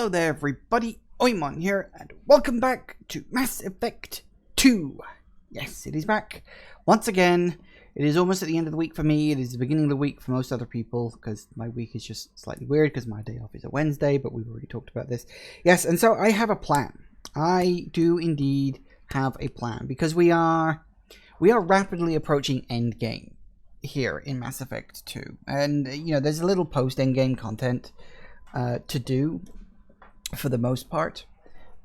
Hello there everybody, Oimon here, and welcome back to Mass Effect 2. Yes, it is back. Once again, it is almost at the end of the week for me, it is the beginning of the week for most other people, because my week is just slightly weird, because my day off is a Wednesday, but we've already talked about this. Yes, and so I have a plan. I do indeed have a plan, because we are rapidly approaching endgame here in Mass Effect 2. And, you know, there's a little post-endgame content to do, for the most part,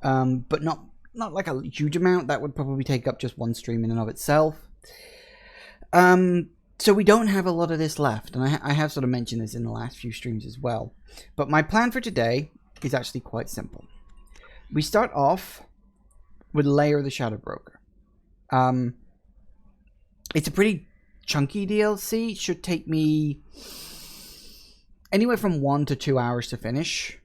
but not like a huge amount. That would probably take up just one stream in and of itself. So we don't have a lot of this left, and I have sort of mentioned this in the last few streams as well. But my plan for today is actually quite simple. We start off with Liara the Shadow Broker. It's a pretty chunky DLC. It should take me anywhere from 1 to 2 hours to finish.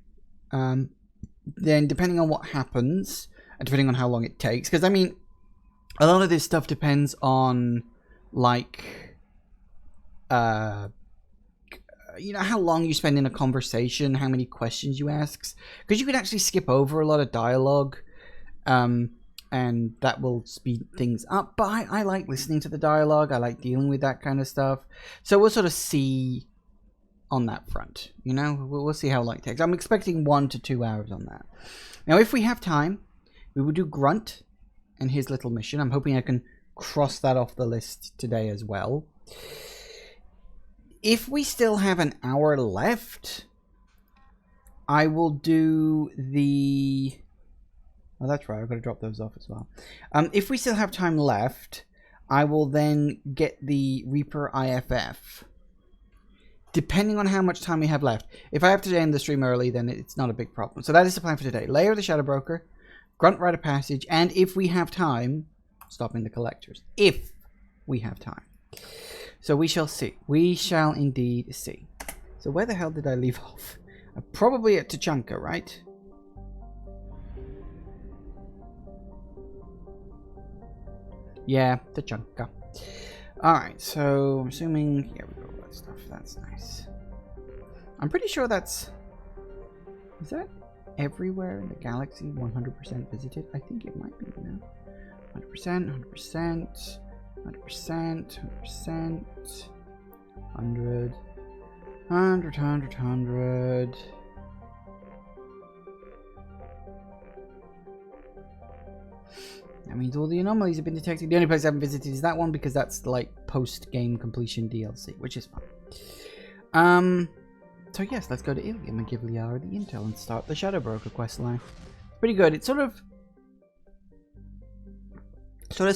Then depending on what happens, and depending on how long it takes, because I mean, a lot of this stuff depends on, like, you know, how long you spend in a conversation, how many questions you ask, because you can actually skip over a lot of dialogue, and that will speed things up, but I like listening to the dialogue, I like dealing with that kind of stuff, so we'll sort of see on that front, you know, we'll see how long it takes. I'm expecting 1 to 2 hours on that. Now, if we have time, we will do Grunt and his little mission. I'm hoping I can cross that off the list today as well. If we still have an hour left, I will do the... Oh, that's right, I've got to drop those off as well. If we still have time left, I will then get the Reaper IFF. Depending on how much time we have left. If I have to end the stream early, then it's not a big problem. So that is the plan for today. Liara the Shadow Broker, Grunt Rite of Passage, and if we have time, stopping the collectors. If we have time. So we shall see. We shall indeed see. So where the hell did I leave off? Probably at Tachanka, right? Yeah, Tachanka. Alright, so I'm assuming... Here we go. Stuff. That's nice. I'm pretty sure that's... Is that everywhere in the galaxy 100% visited? I think it might be, you know. 100%, 100%, 100%, 100%, 100, 100, 100, 100. That means all the anomalies have been detected. The only place I haven't visited is that one, because that's like post-game completion DLC, which is fun. So yes, let's go to Ilium and give Liara the intel and start the Shadow Broker questline. Pretty good. It's sort of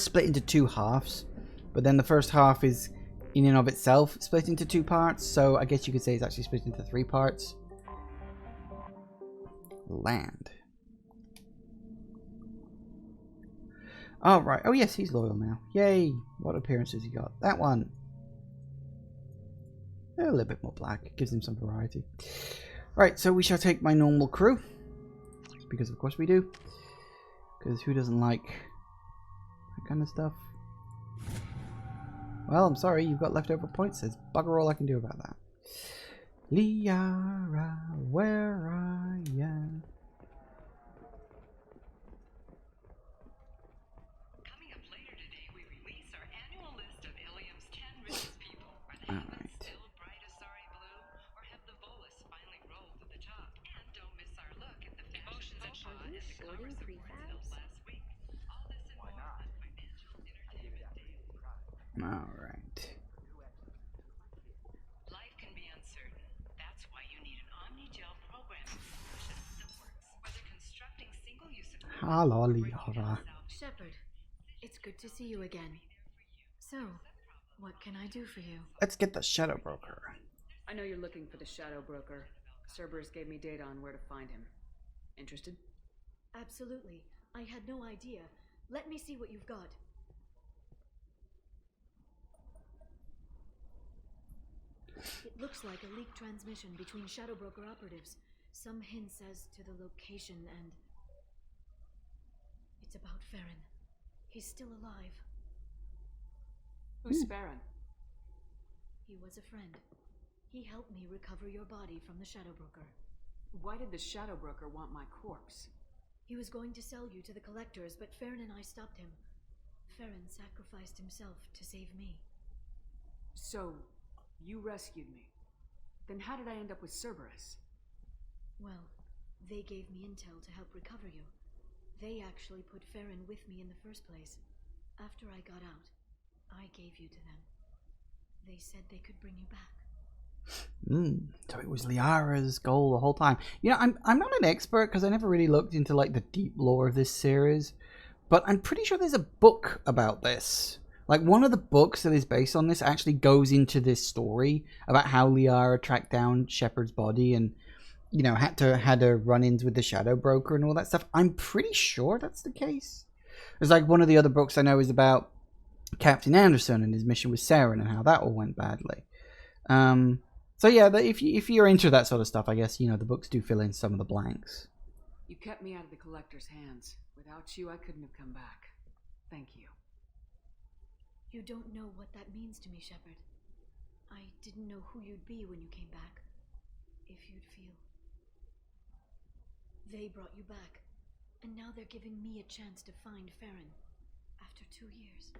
split into two halves, but then the first half is in and of itself split into two parts, so I guess you could say it's actually split into 3 parts. Land. Oh, right. Oh, yes, he's loyal now. Yay. What appearance has he got? That one. A little bit more black. It gives him some variety. Right, so we shall take my normal crew. Because, of course, we do. Because who doesn't like that kind of stuff? Well, I'm sorry. You've got leftover points. There's bugger all I can do about that. Liara, where are ya? Alright. Life can be uncertain. That's why you need an Omni-Gel programming solution that works. Whether constructing single-use equipment... Hello, Liara. Shepard, it's good to see you again. So, what can I do for you? Let's get the Shadow Broker. I know you're looking for the Shadow Broker. Cerberus gave me data on where to find him. Interested? Absolutely. I had no idea. Let me see what you've got. It looks like a leaked transmission between Shadow Broker operatives. Some hints as to the location, and it's about Farron. He's still alive. Who's Farron? He was a friend. He helped me recover your body from the Shadow Broker. Why did the Shadow Broker want my corpse? He was going to sell you to the collectors, but Farron and I stopped him. Farron sacrificed himself to save me. So, you rescued me. Then how did I end up with Cerberus? Well, they gave me intel to help recover you. They actually put Farron with me in the first place. After I got out, I gave you to them. They said they could bring you back. So it was Liara's goal the whole time. You know, I'm not an expert because I never really looked into like the deep lore of this series, but I'm pretty sure there's a book about this. Like one of the books that is based on this actually goes into this story about how Liara tracked down Shepard's body and, you know, had to run-ins with the Shadow Broker and all that stuff. I'm pretty sure that's the case. There's like one of the other books I know is about Captain Anderson and his mission with Saren and how that all went badly. So yeah, if you're into that sort of stuff, I guess, you know, the books do fill in some of the blanks. You kept me out of the Collector's hands. Without you, I couldn't have come back. Thank you. You don't know what that means to me, Shepard. I didn't know who you'd be when you came back. If you'd feel. They brought you back, and now they're giving me a chance to find Farron. After 2 years,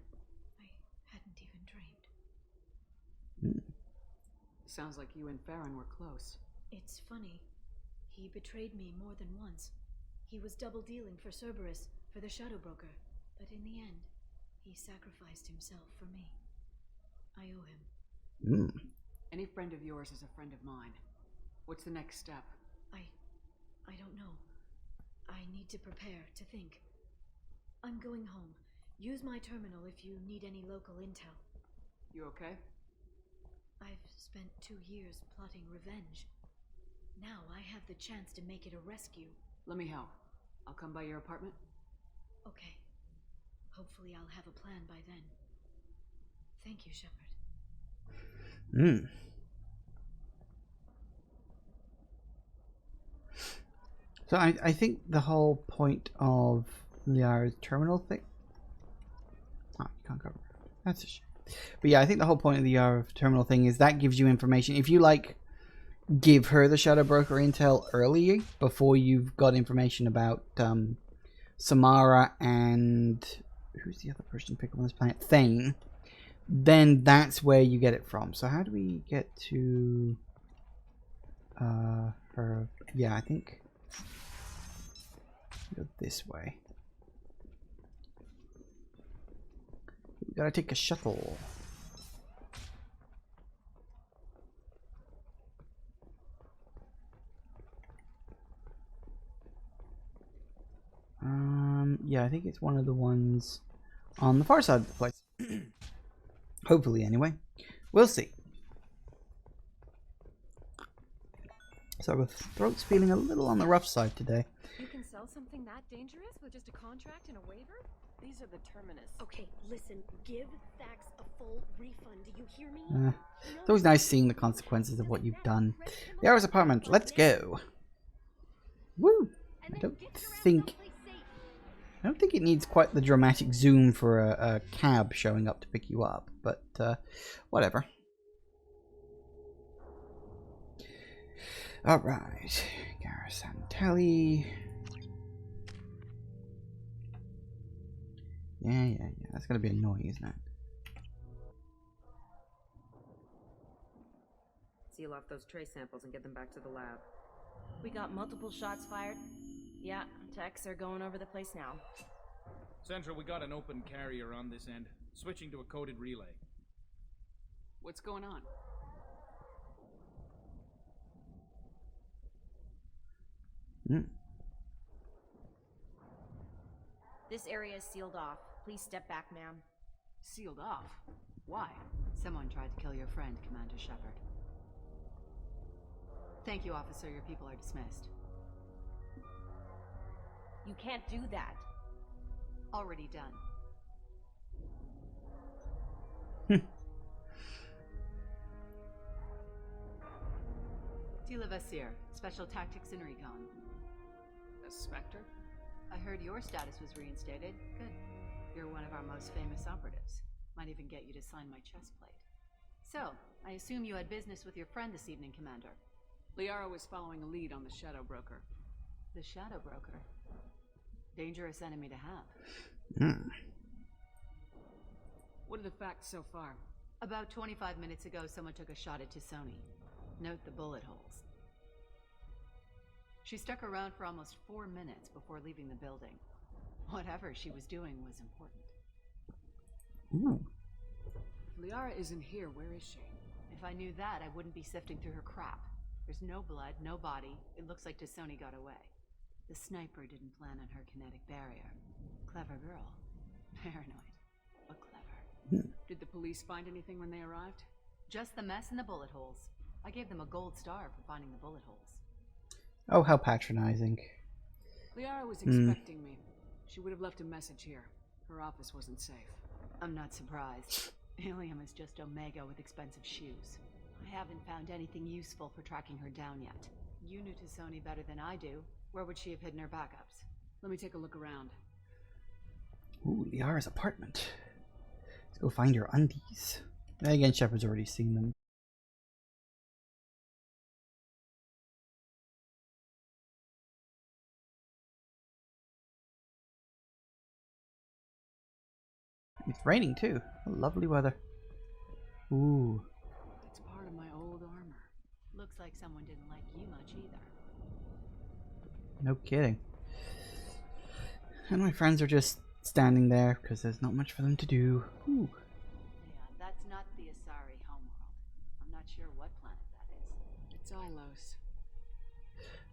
I hadn't even dreamed. Sounds like you and Farron were close. It's funny. He betrayed me more than once. He was double-dealing for Cerberus, for the Shadow Broker. But in the end, he sacrificed himself for me. I owe him. Any friend of yours is a friend of mine. What's the next step? I don't know. I need to prepare, to think. I'm going home. Use my terminal if you need any local intel. You okay? I've spent 2 years plotting revenge. Now I have the chance to make it a rescue. Let me help. I'll come by your apartment. Okay. Hopefully I'll have a plan by then. Thank you, Shepard. So I think the whole point of Liara's terminal thing... Oh, you can't cover it. That's a shame. But yeah, I think the whole point of the Liara terminal thing is that gives you information. If you, like, give her the Shadow Broker intel early, before you've got information about Samara and... Who's the other person pick up on this planet? Thane. Then that's where you get it from. So how do we get to... her... Yeah, I think... Go this way. We gotta take a shuttle. Yeah, I think it's one of the ones on the far side of the place. Hopefully, anyway. We'll see. So my throat's feeling a little on the rough side today. You can sell something that dangerous with just a contract and a waiver? These are the terminus. Okay, listen, give Thax a full refund. Do you hear me? It's always nice seeing the consequences of what you've done. Liara's apartment, let's go. Woo! I don't think it needs quite the dramatic zoom for a cab showing up to pick you up, but whatever. Alright, Garrisantali. Yeah, that's gonna be annoying, isn't it? Seal off those trace samples and get them back to the lab. We got multiple shots fired. Yeah, techs are going over the place now. Central, we got an open carrier on this end. Switching to a coded relay. What's going on? This area is sealed off. Please step back, ma'am. Sealed off? Why? Someone tried to kill your friend, Commander Shepard. Thank you, officer. Your people are dismissed. You can't do that. Already done. Tila Vasir, Special Tactics and Recon. A Spectre? I heard your status was reinstated. Good. You're one of our most famous operatives. Might even get you to sign my chest plate. So, I assume you had business with your friend this evening, Commander. Liara was following a lead on the Shadow Broker. The Shadow Broker. Dangerous enemy to have. Hmm. What are the facts so far? About 25 minutes ago, someone took a shot at Tisoni. Note the bullet holes. She stuck around for almost 4 minutes before leaving the building. Whatever she was doing was important. Ooh. If Liara isn't here, where is she? If I knew that, I wouldn't be sifting through her crap. There's no blood, no body. It looks like Tisoni got away. The sniper didn't plan on her kinetic barrier. Clever girl. Paranoid, but clever. Did the police find anything when they arrived? Just the mess and the bullet holes. I gave them a gold star for finding the bullet holes. Oh, how patronizing. Liara was expecting me. She would have left a message here. Her office wasn't safe. I'm not surprised. Ilium is just Omega with expensive shoes. I haven't found anything useful for tracking her down yet. You knew Tisoni better than I do. Where would she have hidden her backups? Let me take a look around. Ooh, Liara's apartment. Let's go find her undies. Then again, Shepard's already seen them. It's raining too. Lovely weather. Ooh. It's part of my old armor. Looks like someone didn't like you much either. No kidding. And my friends are just standing there because there's not much for them to do. Ooh. Yeah, that's not the Asari homeworld. I'm not sure what planet that is. It's Ilos.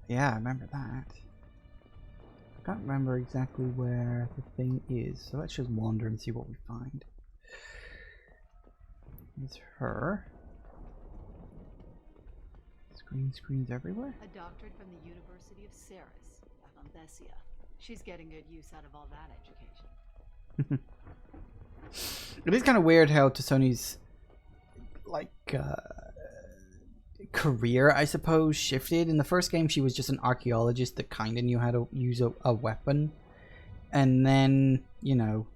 Yeah, I remember that. I can't remember exactly where the thing is, so let's just wander and see what we find. It's her. Screens everywhere. A doctorate from the University of Ceres, Avambesia. She's getting good use out of all that education. It is kind of weird how Tisoni's like career, I suppose, shifted. In the first game, she was just an archaeologist that kind of knew how to use a weapon, and then, you know,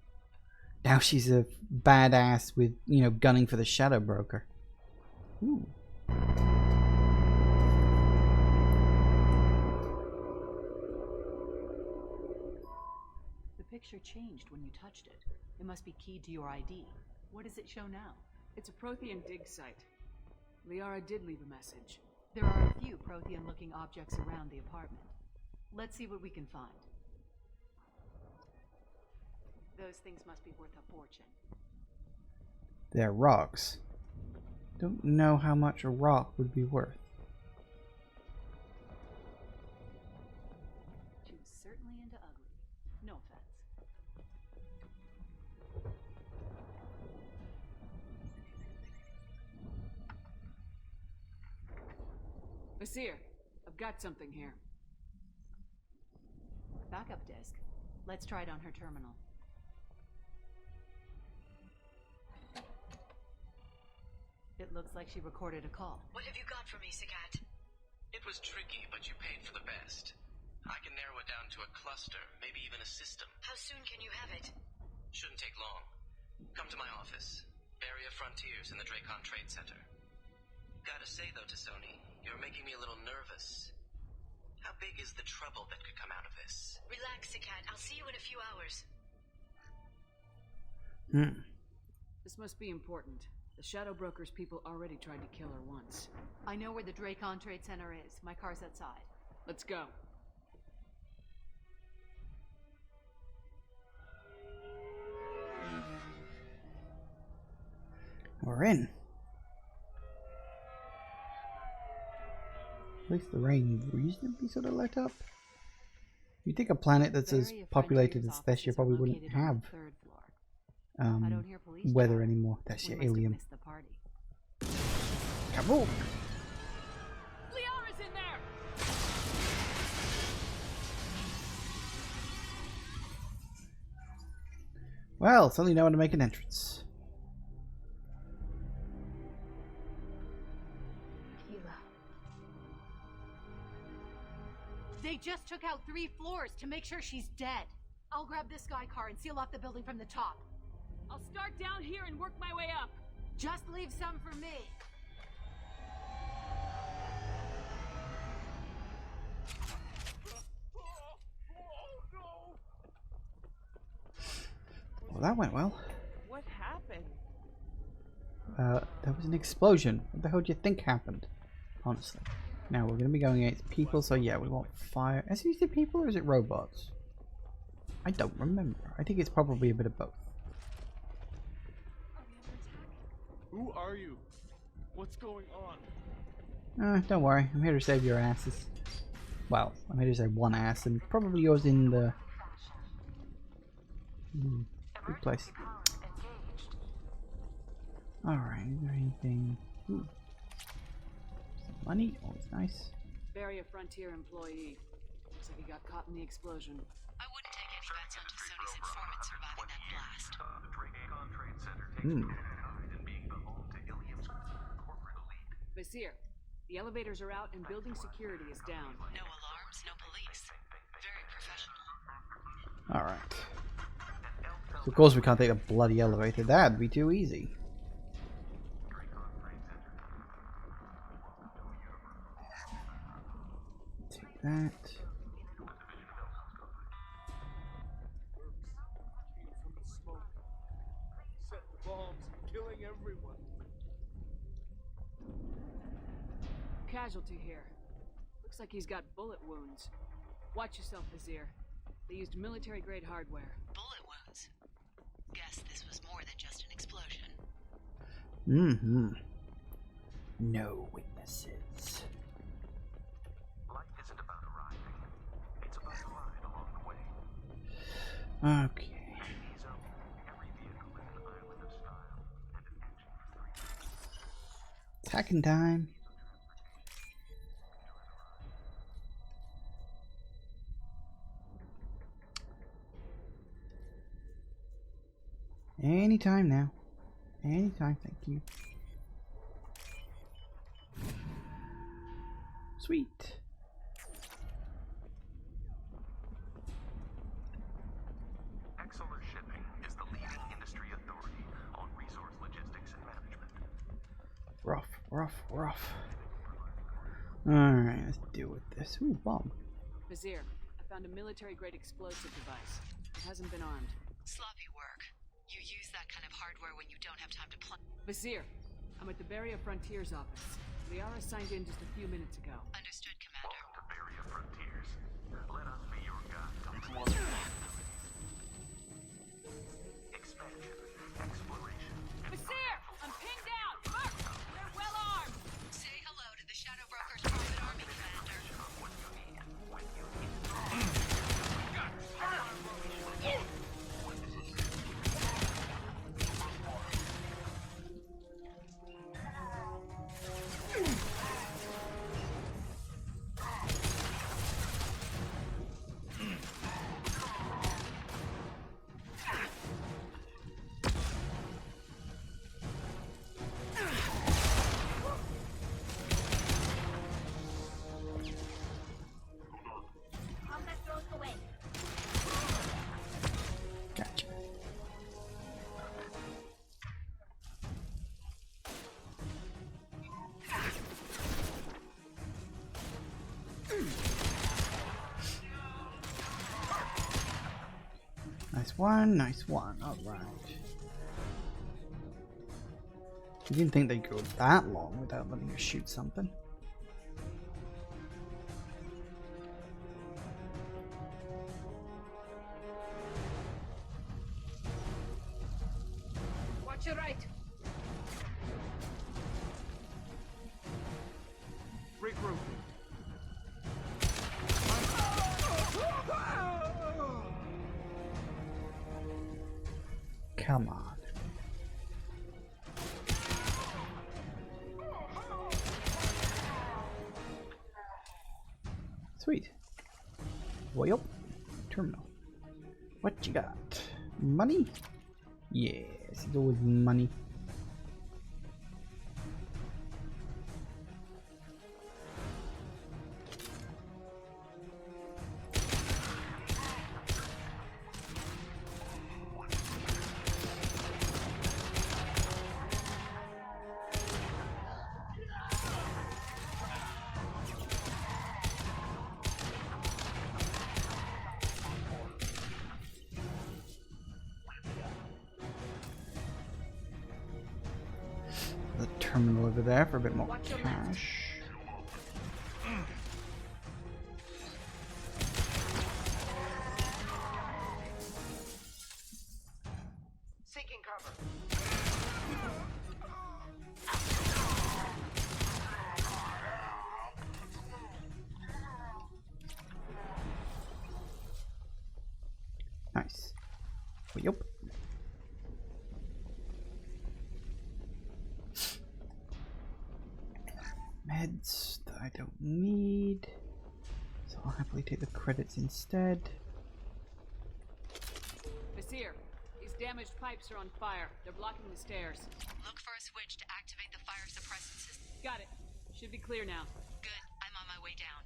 now she's a badass with, you know, gunning for the Shadow Broker. Ooh. The picture changed when you touched it. It must be keyed to your ID. What does it show now? It's a Prothean dig site. Liara did leave a message. There are a few Prothean-looking objects around the apartment. Let's see what we can find. Those things must be worth a fortune. They're rocks. Don't know how much a rock would be worth. She's certainly into ugly. No offense. Nasir, I've got something here. Backup disk. Let's try it on her terminal. It looks like she recorded a call. What have you got for me, Sagat? It was tricky, but you paid for the best. I can narrow it down to a cluster, maybe even a system. How soon can you have it? Shouldn't take long. Come to my office. Area Frontiers in the Dracon Trade Center. Gotta say though, Tisoni, you're making me a little nervous. How big is the trouble that could come out of this? Relax, Sagat. I'll see you in a few hours. This must be important. The Shadow Broker's people already tried to kill her once. I know where the Dracon Trade Center is. My car's outside. Let's go. We're in. At least the rain reasonably sort of let up. You'd think a planet that's as populated as Thessia probably wouldn't have weather anymore. Thessia, Ilium. Kaboom! Liara's in there! Well, suddenly know how to make an entrance. They just took out 3 floors to make sure she's dead. I'll grab this guy car and seal off the building from the top. I'll start down here and work my way up. Just leave some for me. Well, that went well. What happened? There was an explosion. What the hell do you think happened? Honestly. Now we're gonna be going against people, so yeah, we want fire. Is it people or is it robots? I don't remember. I think it's probably a bit of both. Who are you? What's going on? Don't worry. I'm here to save your asses. Well, I'm here to save one ass, and probably yours in the... good place. Alright, is there anything... Ooh. Some money? Always nice. Barrier Frontier employee. Looks like he got caught in the explosion. I wouldn't take any bets on Sony's informant surviving that blast. Vizier, the elevators are out and building security is down. No alarms, no police. Very professional. Alright. So of course we can't take the bloody elevator. That'd be too easy. Take that. Set the bombs, killing everyone. Casualty here. Looks like he's got bullet wounds. Watch yourself, Vizier. They used military-grade hardware. Bullet wounds. Guess this was more than just an explosion. No witnesses. Life isn't about arriving. It's about a ride along the way. Okay. Every vehicle is an island of style and an engine for 3. Attacking time. Anytime now. Anytime, thank you. Sweet. Exeler Shipping is the leading industry authority on resource logistics and management. Rough. Alright, let's deal with this. Ooh, bomb. Vizier, I found a military-grade explosive device. It hasn't been armed. Sloppy work. You use that kind of hardware when you don't have time to plan. Vizier, I'm at the Barrier Frontiers office. Liara signed in just a few minutes ago. Understood, Commander. Welcome to Barrier Frontiers. Let us be your guide. Expansion, exploration. Vizier, I'm pinned down. Look, they're well armed. Say hello to the Shadow Broker's private army, Commander. What you need when you need it. Gotcha. Nice one. Alright. You didn't think they'd go that long without letting us shoot something. Watch your right. Regroup. Come on. Sweet. Well, terminal. What you got? Money? Yes, it's always money. terminal over there for a bit more cash. Seeking cover. Nice. Yep. Meds that I don't need, so I'll happily take the credits instead. Vizier, these damaged pipes are on fire. They're blocking the stairs. Look for a switch to activate the fire suppressant system. Got it. Should be clear now. Good. I'm on my way down.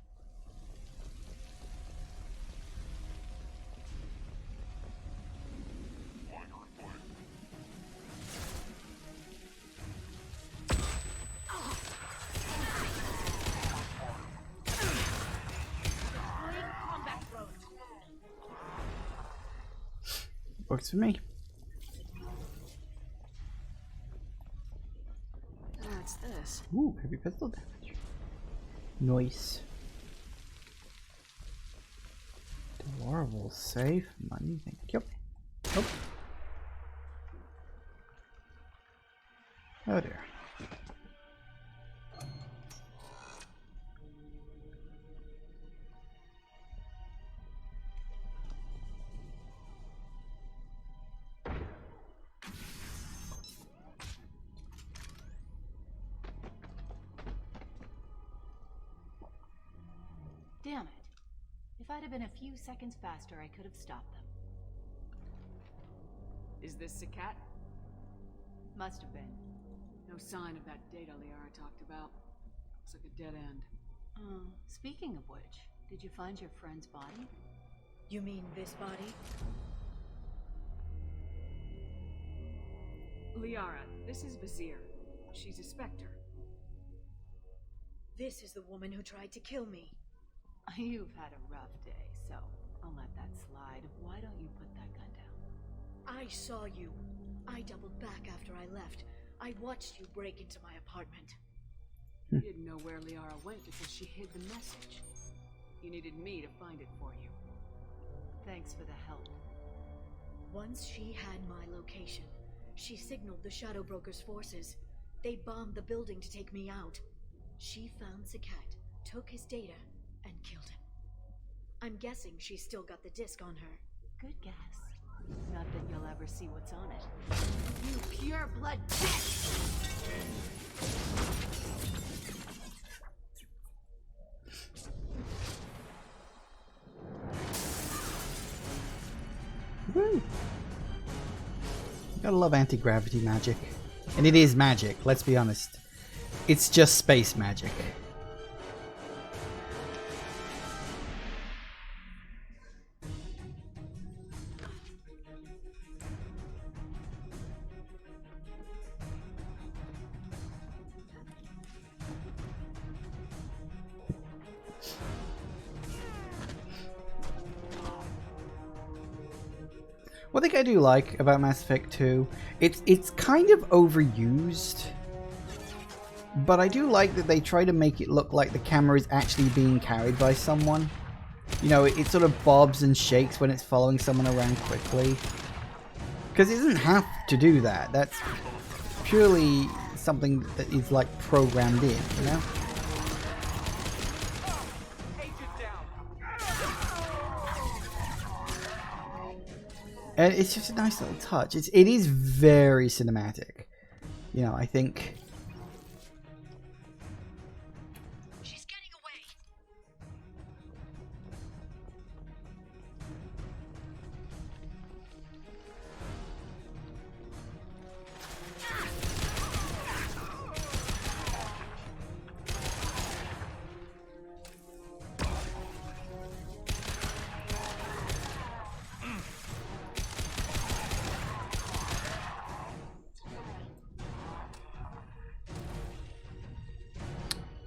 Works for me. What's this? Ooh, heavy pistol damage. Nice. Liara will save money, thank you. Oh. Oh dear. Damn it. If I'd have been a few seconds faster, I could have stopped them. Is this the cat? Must have been. No sign of that data Liara talked about. Looks like a dead end. Speaking of which, did you find your friend's body? You mean this body? Liara, this is Vizier. She's a Spectre. This is the woman who tried to kill me. You've had a rough day, so I'll let that slide. Why don't you put that gun down? I saw you. I doubled back after I left. I watched you break into my apartment. You didn't know where Liara went because she hid the message. You needed me to find it for you. Thanks for the help. Once she had my location, she signaled the Shadow Broker's forces. They bombed the building to take me out. She found Zakat, took his data, and killed him. I'm guessing she's still got the disc on her. Good guess. Not that you'll ever see what's on it. You pure blood bitch! Woo! Gotta love anti-gravity magic. And it is magic, let's be honest. It's just space magic. One thing I do like about Mass Effect 2, it's kind of overused, but I do like that they try to make it look like the camera is actually being carried by someone. You know, it sort of bobs and shakes when it's following someone around quickly. Because it doesn't have to do that. That's purely something that is like programmed in, you know? And it's just a nice little touch. It is very cinematic. You know, I think... She's getting away.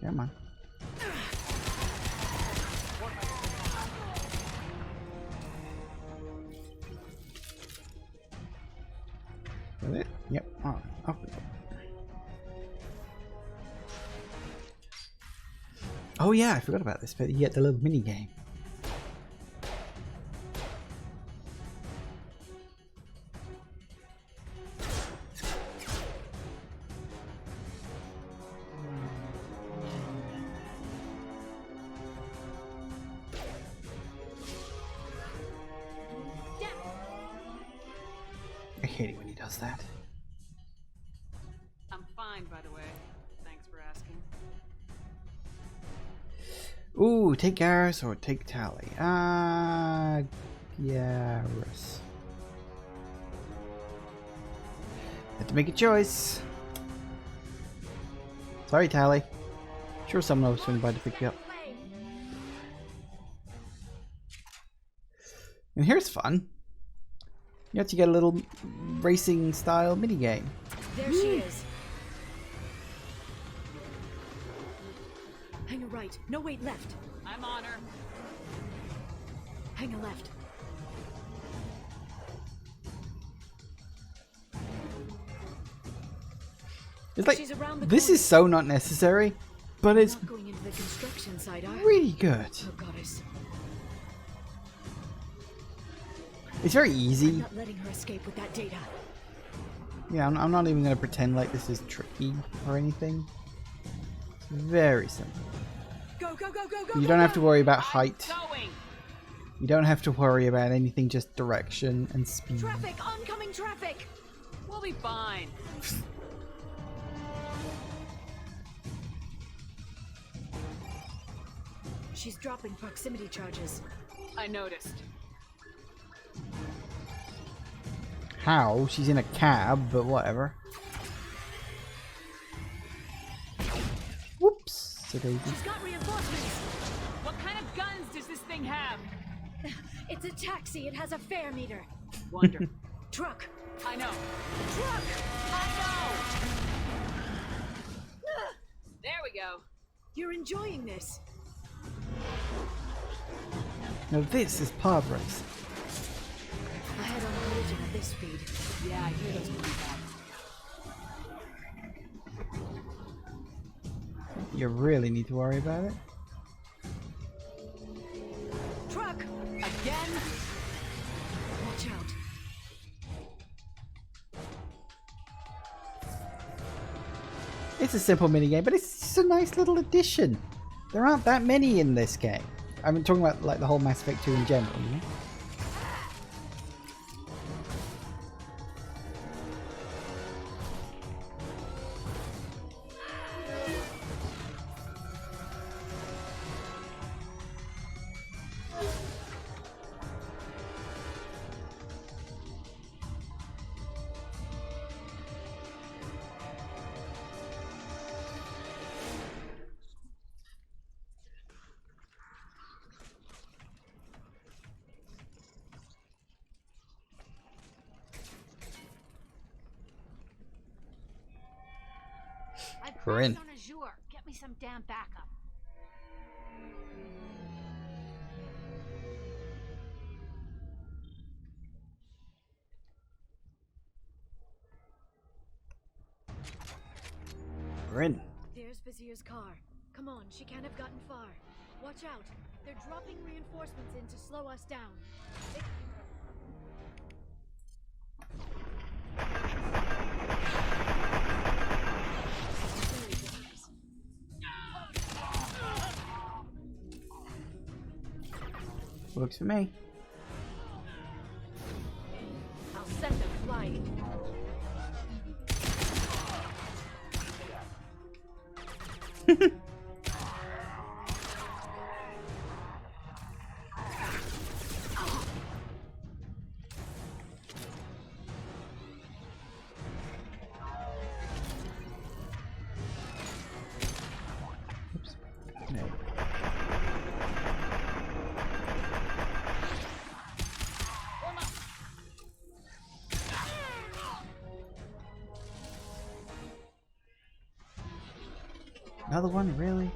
Come on. Is it? Yep. Alright, off we go. Oh yeah, I forgot about this, but you get the little mini game. I hate it when he does that. I'm fine, by the way. Thanks for asking. Ooh, take Garrus or take Tally? Garrus. Had to make a choice. Sorry, Tally. Sure, someone will swing by to pick you up. And here's fun. You have to get a little racing style minigame. There she is. Hang a right. No, wait, left. I'm on her. Hang a left. It's like, She's around the this corner. is so not necessary, but it's Not going into the construction site, are really good. Oh, goddess. It's very I'm easy. not letting her escape with that data. Yeah, I'm not even going to pretend like this is tricky or anything. It's very simple. Go, go, go, go, go. You don't have to worry about height. Going. You don't have to worry about anything, just direction and speed. Traffic! Oncoming traffic! We'll be fine. She's dropping proximity charges. I noticed. How? She's in a cab, but whatever. Whoops. So daisy. She's got reinforcements! What kind of guns does this thing have? It's a taxi. It has a fare meter. Wonder. Truck! I know. Truck! I know. There we go. You're enjoying this. Now this is pod racing. Ahead on the collision at this speed. Yeah, I hear those pretty bad. You really need to worry about it. Truck! Again? Watch out. It's a simple minigame, but it's just a nice little addition. There aren't that many in this game. I'm talking about like the whole Mass Effect 2 in general, you know? We're in. Get me some damn backup. We're in. There's Vizier's car. Come on, she can't have gotten far. Watch out. They're dropping reinforcements in to slow us down. Works for me. I'll set them flying. Oops. No. Another one, really?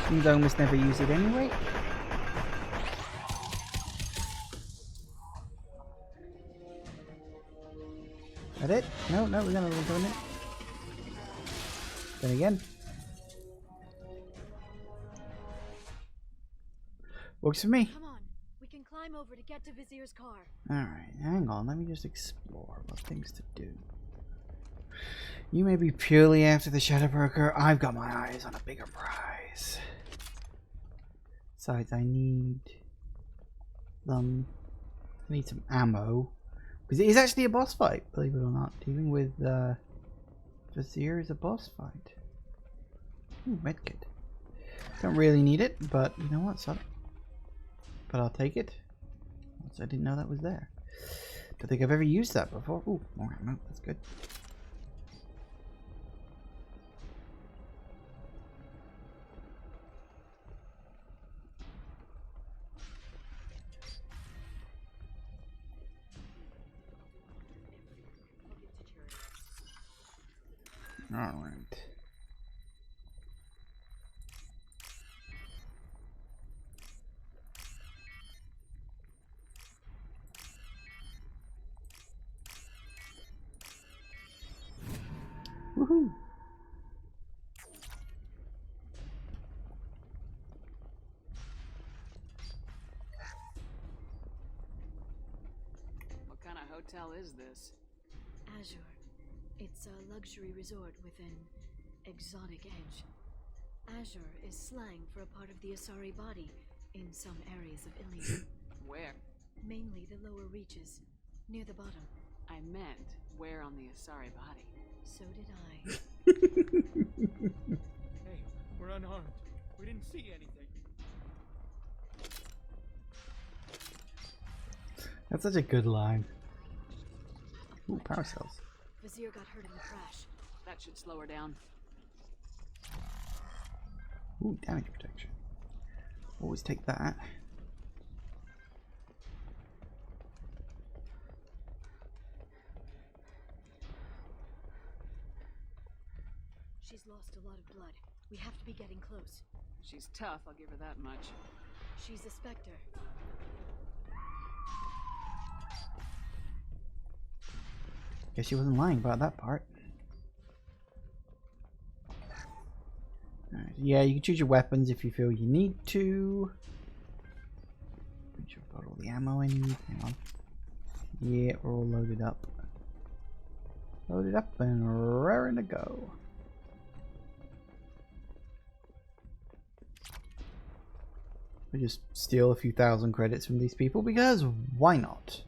Seems I almost never use it anyway. That it? No, we're gonna return it. Then again. Works for me. Come on, we can climb over to get to Vizier's car. Alright, hang on, let me just explore what things to do. You may be purely after the Shadow Broker. I've got my eyes on a bigger prize. Besides, I need some ammo. Because it is actually a boss fight, believe it or not. Dealing with Vizier is a boss fight. Ooh, medkit. Don't really need it, but you know what, sorry. But I'll take it. I didn't know that was there. Don't think I've ever used that before. Ooh, more ammo, that's good. Alright. Woohoo! What kind of hotel is this? Azure. It's a luxury resort with an exotic edge. Azure is slang for a part of the Asari body in some areas of Ilium. Where? Mainly the lower reaches, near the bottom. I meant, where on the Asari body? So did I. Hey, we're unarmed. We didn't see anything. That's such a good line. Ooh, power cells. Vizier got hurt in the crash. That should slow her down. Ooh, damage protection. Always take that. She's lost a lot of blood. We have to be getting close. She's tough, I'll give her that much. She's a specter. Guess she wasn't lying about that part. Alright, yeah, you can choose your weapons if you feel you need to. Make sure I've got all the ammo I need. Hang on. Yeah, we're all loaded up. Loaded up and raring to go. I just steal a few thousand credits from these people because why not?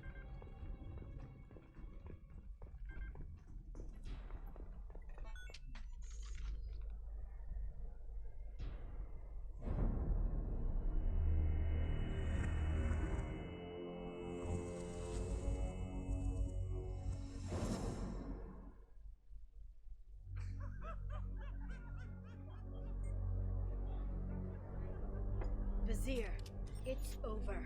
Vizier, it's over.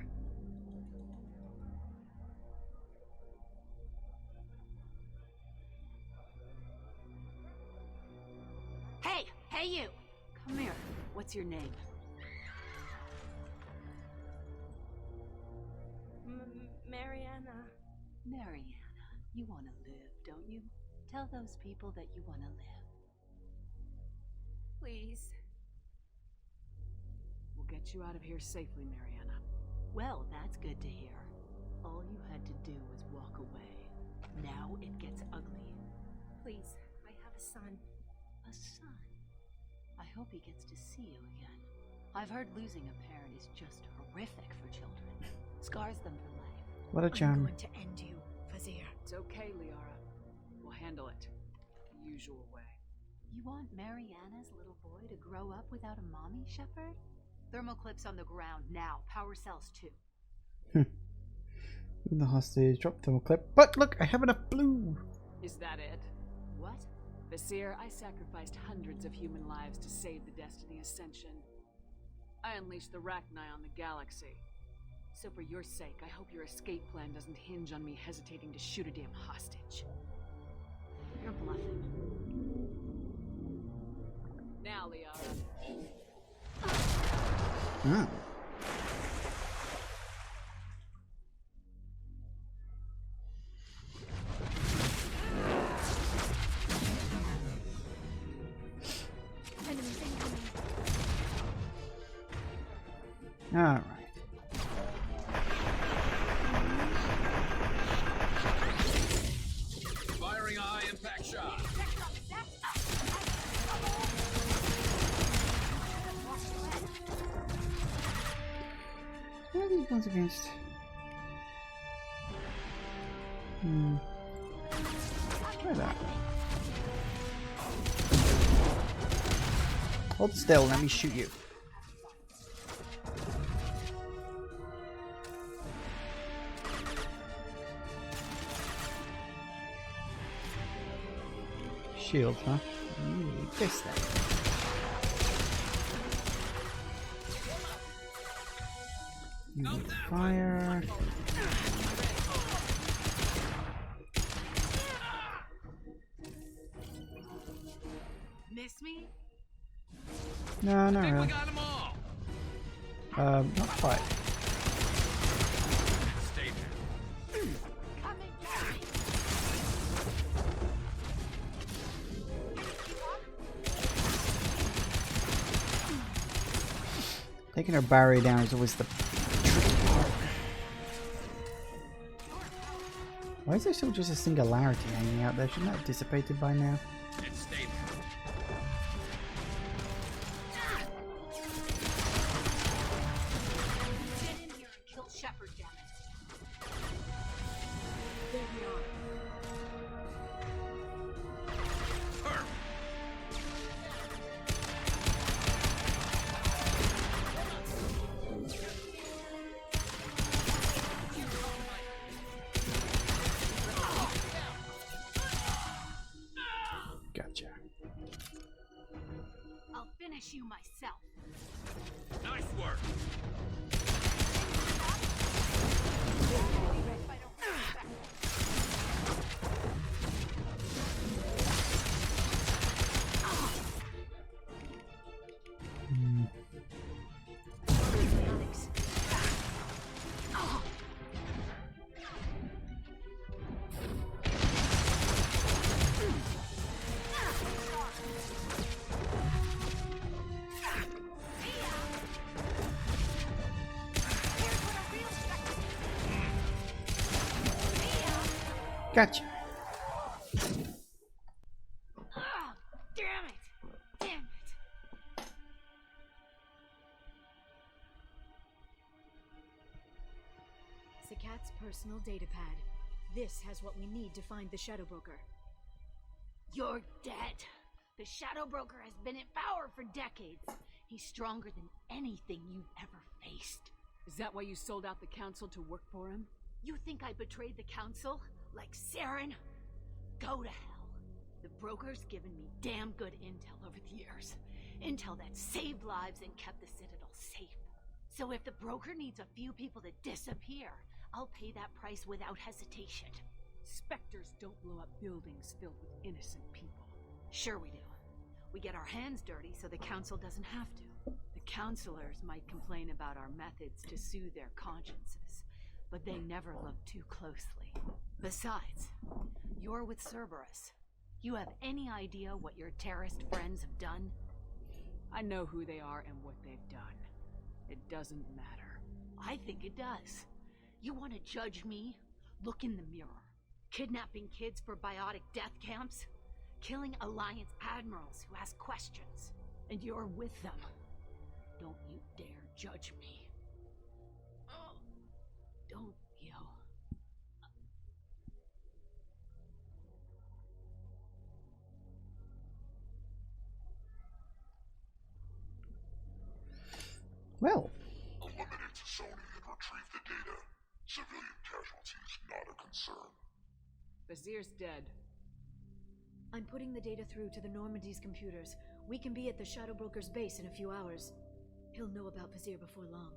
Hey! Hey, you! Come here. What's your name? Mariana. Mariana. You want to live, don't you? Tell those people that you want to live. Please. We'll get you out of here safely, Mariana. Well, that's good to hear. All you had to do was walk away. Now it gets ugly. Please. I have a son. A son? I hope he gets to see you again. I've heard losing a parent is just horrific for children. Scars them for life. What a I'm charm. going to end you, Vizier. It's okay, Liara. We'll handle it. The usual way. You want Mariana's little boy to grow up without a mommy, Shepherd? Thermal clips on the ground now. Power cells too. The hostage, drop thermal clip. But look, I have enough blue. Is that it? What? Vizier, I sacrificed hundreds of human lives to save the Destiny Ascension. I unleashed the Rachni on the galaxy. So for your sake, I hope your escape plan doesn't hinge on me hesitating to shoot a damn hostage. You're bluffing. Now, Liara. Hmm. Enemies incoming. All right. Firing a high impact shot. What are these ones against? Try that. Hold still, let me shoot you. Shield, huh? This thing. Fire. Miss me? No, not I think we really. got them all. Not quite. Stay there. Taking her barrier down is always the tricky part. Why is there still just a singularity hanging out there? Shouldn't that have dissipated by now? And stay there. Get in here and kill Shepard, damn it. There we are. Perfect. Gotcha. I'll finish you myself. Nice work. Gotcha. Damn it! Damn it! Sakat's personal data pad. This has what we need to find the Shadow Broker. You're dead. The Shadow Broker has been in power for decades. He's stronger than anything you've ever faced. Is that why you sold out the council to work for him? You think I betrayed the council? Like Saren? Go to hell. The broker's given me damn good intel over the years. Intel that saved lives and kept the Citadel safe. So if the broker needs a few people to disappear, I'll pay that price without hesitation. Spectres don't blow up buildings filled with innocent people. Sure we do. We get our hands dirty so the council doesn't have to. The counselors might complain about our methods to soothe their consciences, but they never look too closely. Besides, you're with Cerberus. You have any idea what your terrorist friends have done? I know who they are and what they've done. It doesn't matter. I think it does. You want to judge me? Look in the mirror. Kidnapping kids for biotic death camps? Killing Alliance admirals who ask questions. And you're with them. Don't you dare judge me. Oh, don't you? Well. Eliminate Sony and retrieve the data. Civilian casualties not a concern. Vazir's dead. I'm putting the data through to the Normandy's computers. We can be at the Shadow Broker's base in a few hours. He'll know about Vazir before long.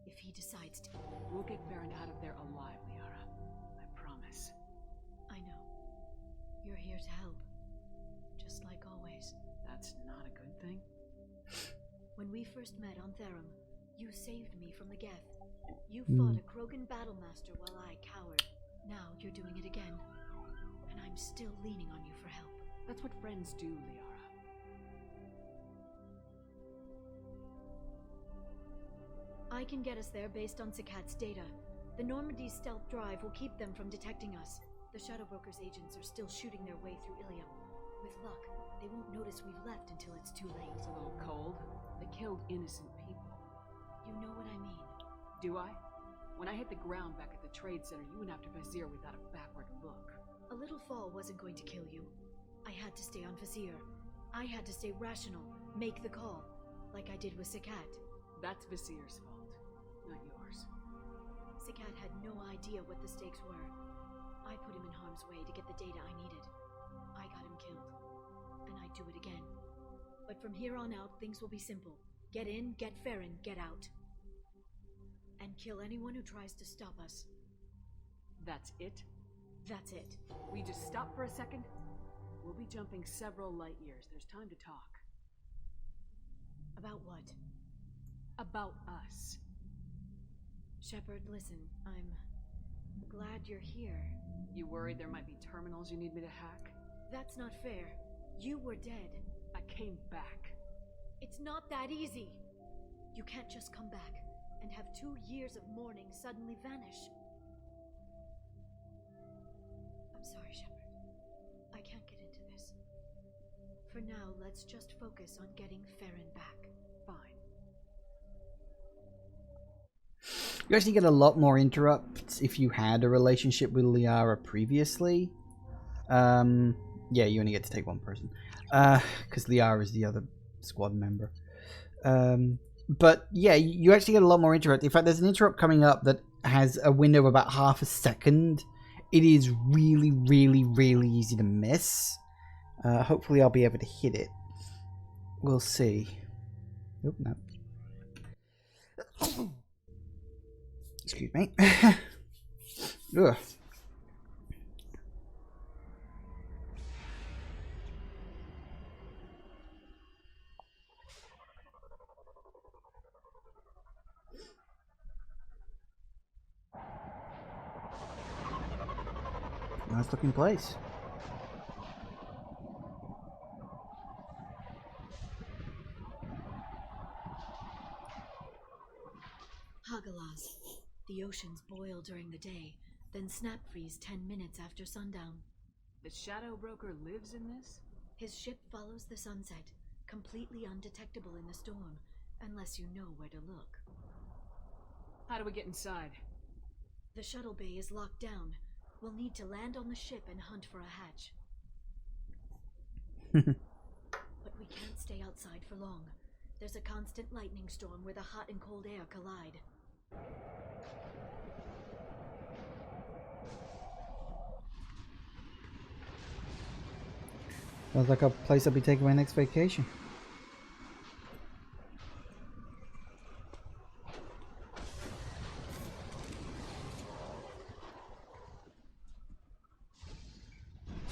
If he decides to. We'll get Baron out of there alive, Liara. I promise. I know. You're here to help. Just like always. That's not a good thing. When we first met on Therum, You saved me from the Geth. You fought a Krogan battlemaster while I cowered. Now you're doing it again. And I'm still leaning on you for help. That's what friends do, Liara. I can get us there based on Sakat's data. The Normandy's stealth drive will keep them from detecting us. The Shadow Broker's agents are still shooting their way through Ilium. With luck, they won't notice we've left until it's too late. It's a little cold. They killed innocent people. You know what I mean. Do I? When I hit the ground back at the trade center, you went after Vizier without a backward look. A little fall wasn't going to kill you. I had to stay on Vizier. I had to stay rational, make the call, like I did with Sakat. That's Vizier's fault, not yours. Sakat had no idea what the stakes were. I put him in harm's way to get the data I needed. I got him killed. And I'd do it again. But from here on out, things will be simple. Get in, get Farron, get out. And kill anyone who tries to stop us. That's it? That's it. We just stop for a second? We'll be jumping several light years. There's time to talk. About what? About us. Shepard, listen, I'm glad you're here. You worried there might be terminals you need me to hack? That's not fair. You were dead. I came back. It's not that easy. You can't just come back and have 2 years of mourning suddenly vanish. I'm sorry, Shepard. I can't get into this. For now, let's just focus on getting Farron back. Fine. You actually get a lot more interrupts if you had a relationship with Liara previously. Yeah, you only get to take one person. Because Liara is the other squad member. But yeah, you actually get a lot more interrupt. In fact, there's an interrupt coming up that has a window of about half a second. It is really, really, really easy to miss. Hopefully I'll be able to hit it. We'll see. Oh, no. Excuse me. Ugh. Nice looking place. Hagalaz. The oceans boil during the day, then snap freeze 10 minutes after sundown. The Shadow Broker lives in this? His ship follows the sunset, completely undetectable in the storm, unless you know where to look. How do we get inside? The shuttle bay is locked down. We'll need to land on the ship and hunt for a hatch. But we can't stay outside for long. There's a constant lightning storm where the hot and cold air collide. Sounds like a place I'll be taking my next vacation.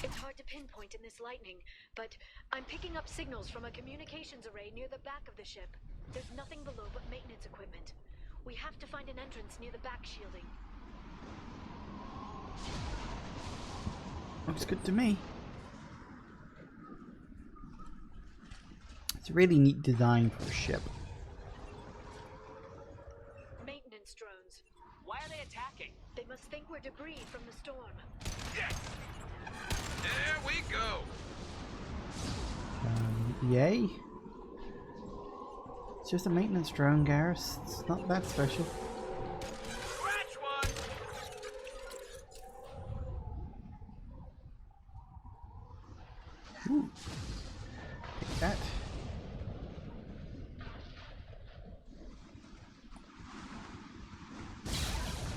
It's hard to pinpoint in this lightning, but I'm picking up signals from a communications array near the back of the ship. There's nothing below but maintenance equipment. We have to find an entrance near the back shielding. Looks good to me. It's a really neat design for a ship. Maintenance drones. Why are they attacking? They must think we're debris from the storm. Yes! There we go! Yay. It's just a maintenance drone, Garrus. It's not that special. Scratch one! Ooh. Take that.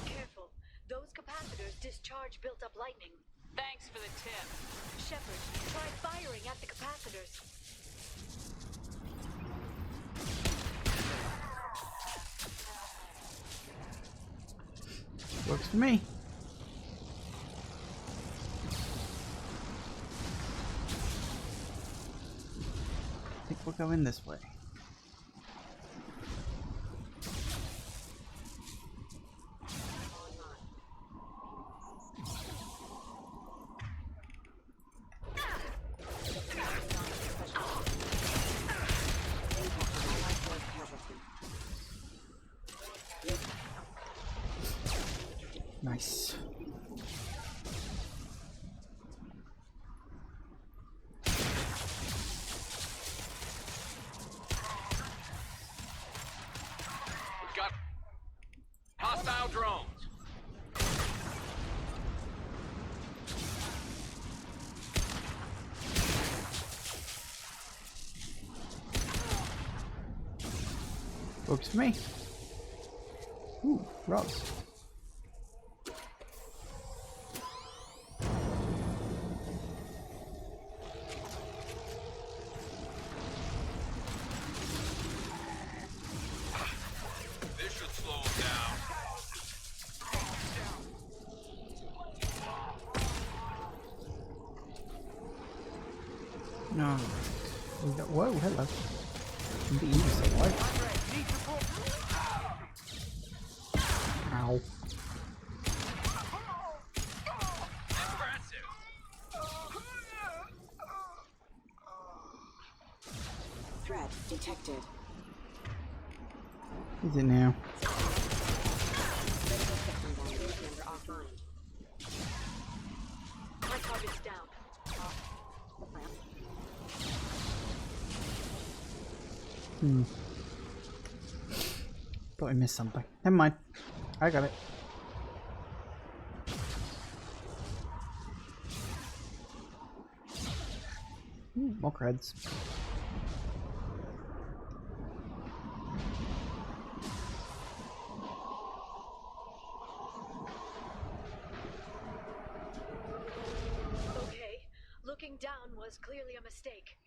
Careful. Those capacitors discharge built-up lightning. Thanks for the tip. Shepard, try firing at the capacitors. Works for me. I think we'll go in this way. Nice. We've got hostile drones. Works for me. Ooh, rocks. This should slow them down. No. We got, whoa, hello. Indeed, you say what? Ow. Threat detected. Is it now? My target's down. Thought I missed something. Never mind. I got it. More creds. Okay, looking down was clearly a mistake.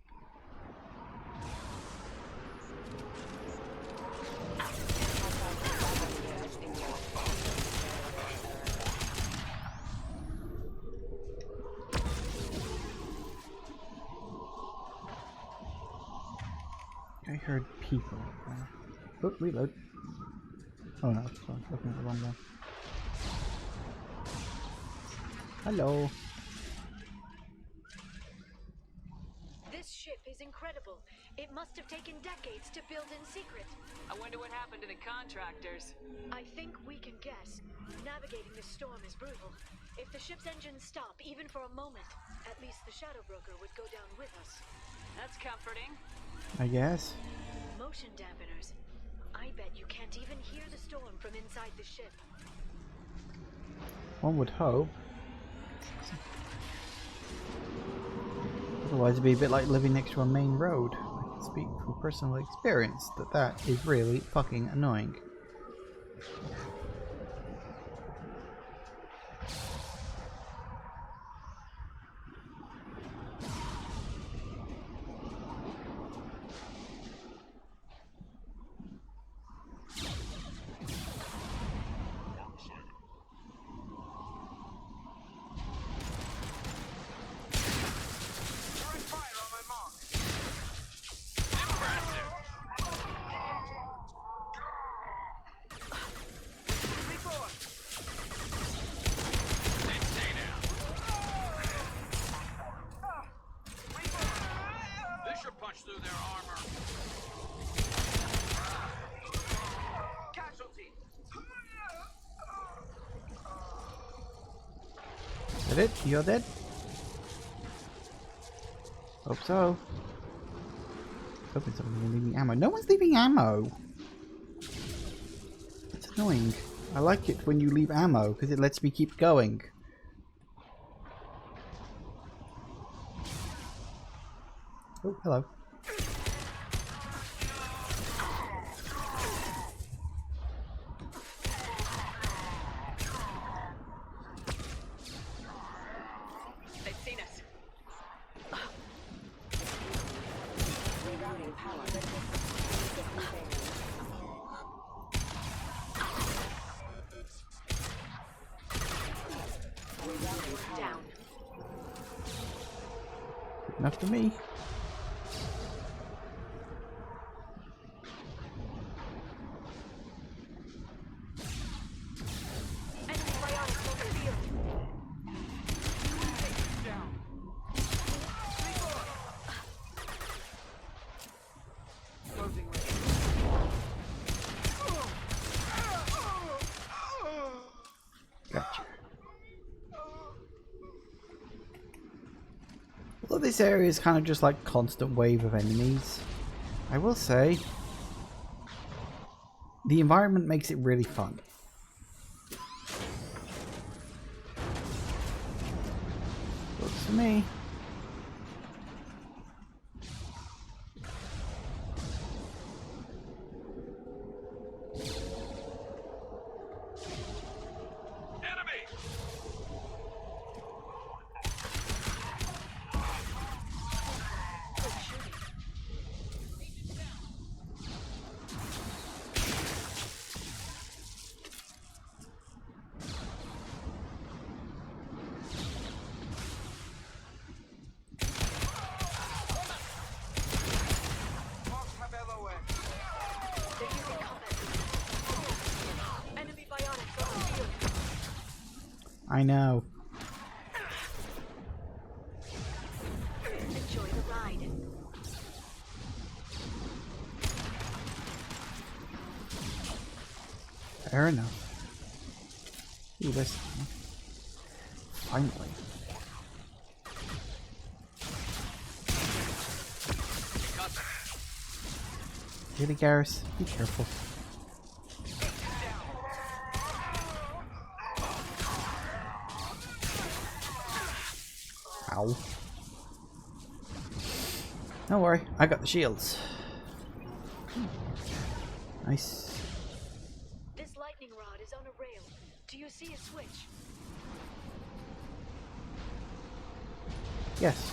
I heard people. Oh, reload. Oh no, sorry, looking at the wrong one. Hello. This ship is incredible. It must have taken decades to build in secret. I wonder what happened to the contractors. I think we can guess. Navigating this storm is brutal. If the ship's engines stop, even for a moment, at least the Shadow Broker would go down with us. That's comforting. I guess. Motion dampeners. I bet you can't even hear the storm from inside the ship. One would hope. Otherwise it'd be a bit like living next to a main road. I can speak from personal experience that that is really fucking annoying. Through their armor. Casualty. Is that it? You're dead? Hope so. Hoping someone's leaving ammo. No one's leaving ammo! It's annoying. I like it when you leave ammo because it lets me keep going. Oh, hello. They've seen us. Down. Enough for me. Enemy biotics over the field. Closing range. got you. Although this area is kind of just like constant wave of enemies, I will say the environment makes it really fun. Works for me. I know. Enjoy the ride. Fair enough. Ooh, this. Finally. Really, Garrus? Be careful. Ow. Don't worry, I got the shields. Nice. This lightning rod is on a rail. Do you see a switch? Yes.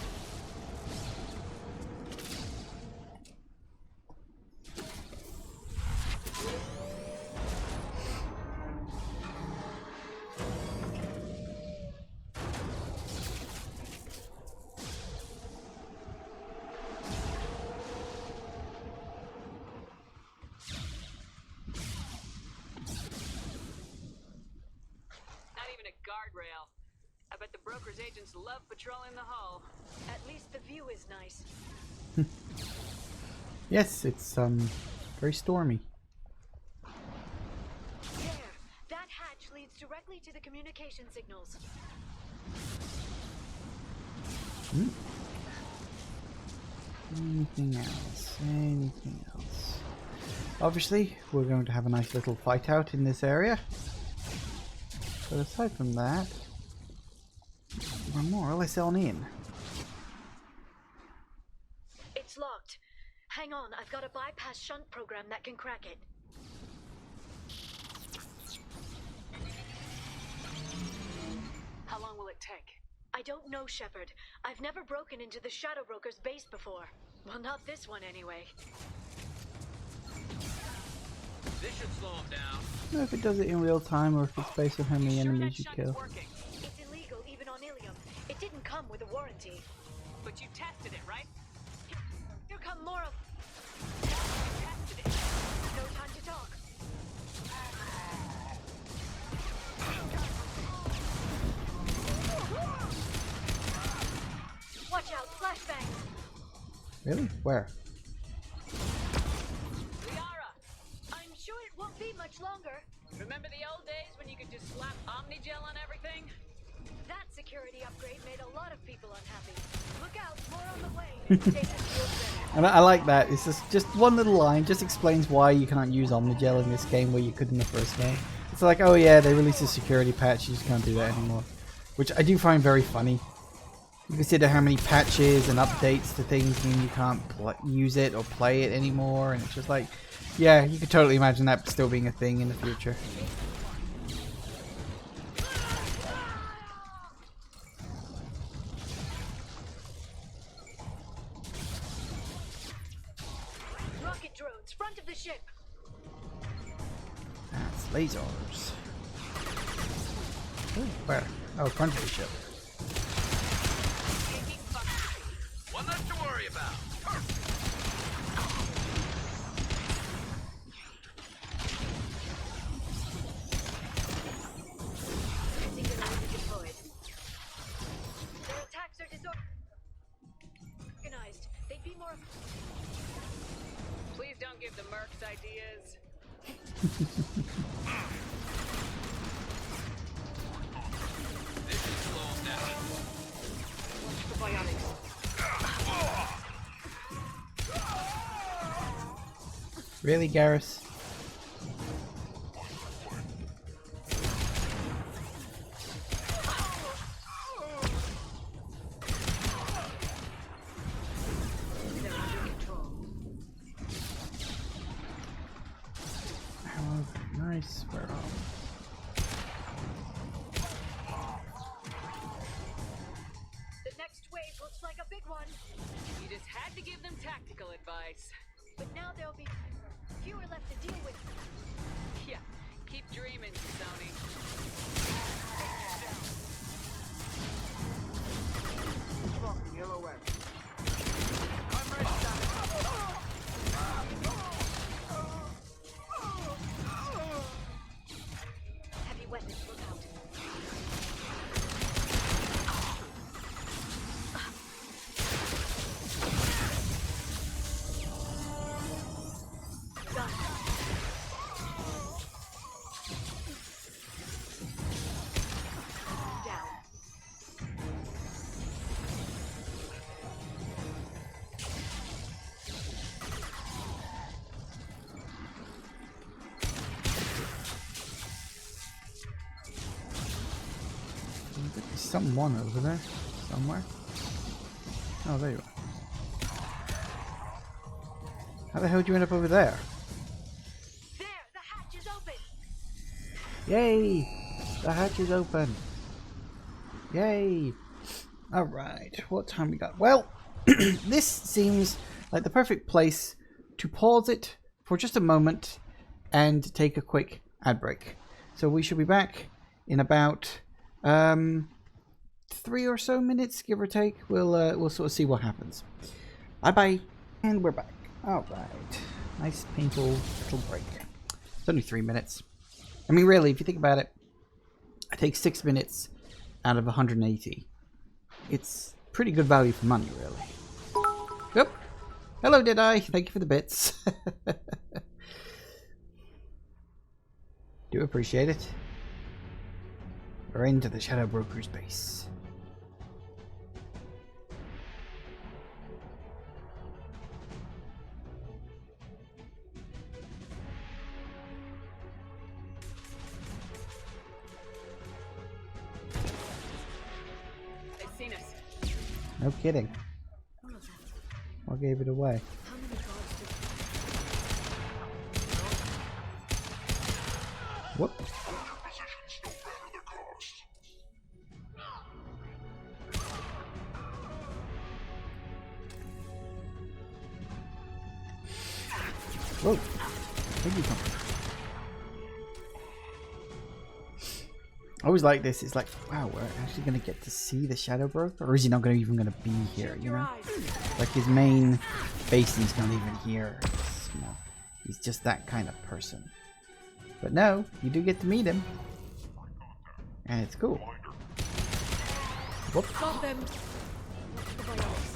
Guardrail. I bet the broker's agents love patrolling the hull. At least the view is nice. Yes, it's very stormy. There, that hatch leads directly to the communication signals. Anything else? Anything else? Obviously, we're going to have a nice little fight out in this area. But aside from that, we're more or less on in. It's locked. Hang on, I've got a bypass shunt program that can crack it. How long will it take? I don't know, Shepard. I've never broken into the Shadow Broker's base before. Well, not this one anyway. This should slow him down. I don't know if it does it in real time or if it's based on how many enemies you kill. It's illegal even on Ilium. It didn't come with a warranty. But you tested it, right? Here come more of... You tested it. No time to talk. Watch out, flashbang. Really? Where? Liara, I'm sure it won't be much longer. Remember the old days when you could just slap Omnigel on everything? That security upgrade made a lot of people unhappy. Look out, more on the way. Stasis field ready. And I like that. It's just one little line just explains why you can't use Omnigel in this game where you could in the first game. It's like, oh yeah, they released a security patch, you just can't do that anymore. Which I do find very funny. You consider how many patches and updates to things mean you can't use it or play it anymore, and it's just like, yeah, you could totally imagine that still being a thing in the future. Rocket drones, front of the ship. That's lasers. Ooh, where? Oh, front of the ship. One less to worry about. Deployed. Their attacks are disorganized. They'd be more... Please don't give the mercs ideas. Really, Garrus? Oh, nice. Where are we? The next wave looks like a big one, You just had to give them tactical advice. but now there'll be fewer left to deal with. Yeah, keep dreaming, Sony. Heavy weapons, look out. Got it. Down. There's someone over there. Somewhere. Oh, there you are. How the hell did you end up over there? There, the hatch is open. Yay! The hatch is open. Yay! Alright, what time we got? Well, this seems like the perfect place to pause it for just a moment and take a quick ad break. So we should be back in about 3 or so minutes, give or take. We'll sort of see what happens. Bye bye, and we're back. All right, nice painful little break. It's only 3 minutes. I mean, really, if you think about it, I take 6 minutes out of 180. It's pretty good value for money, really. Yep. Hello, did I? Thank you for the bits. Do appreciate it. We're into the Shadow Broker's base. They've seen us. No kidding. What gave it away? How many guards did Whoop. Whoa. Where'd you come from? I always like this. It's like, wow, we're actually going to get to see the Shadow Broker? Or is he not even going to be here, you know? Like his main base, he's not even here. It's, you know, he's just that kind of person. But no, you do get to meet him. And it's cool. Whoop. Got them. The biotics.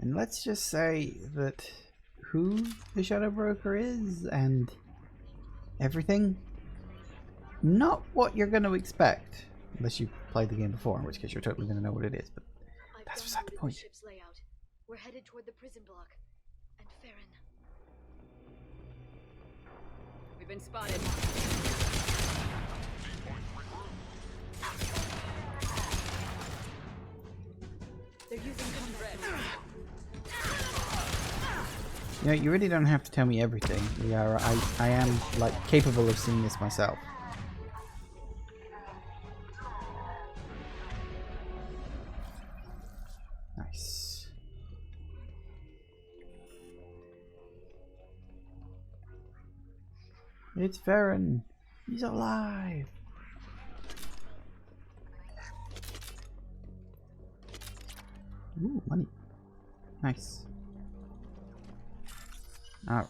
And let's just say that who the Shadow Broker is and everything, not what you're going to expect. Unless you played the game before, in which case you're totally going to know what it is. But that's beside the point. Ship's layout. We're headed toward the prison block. And Farron. We've been spotted. They're using combat. You know, you really don't have to tell me everything, Liara. I am, like, capable of seeing this myself. Nice. It's Farron. He's alive. Ooh, money. Nice. Alright.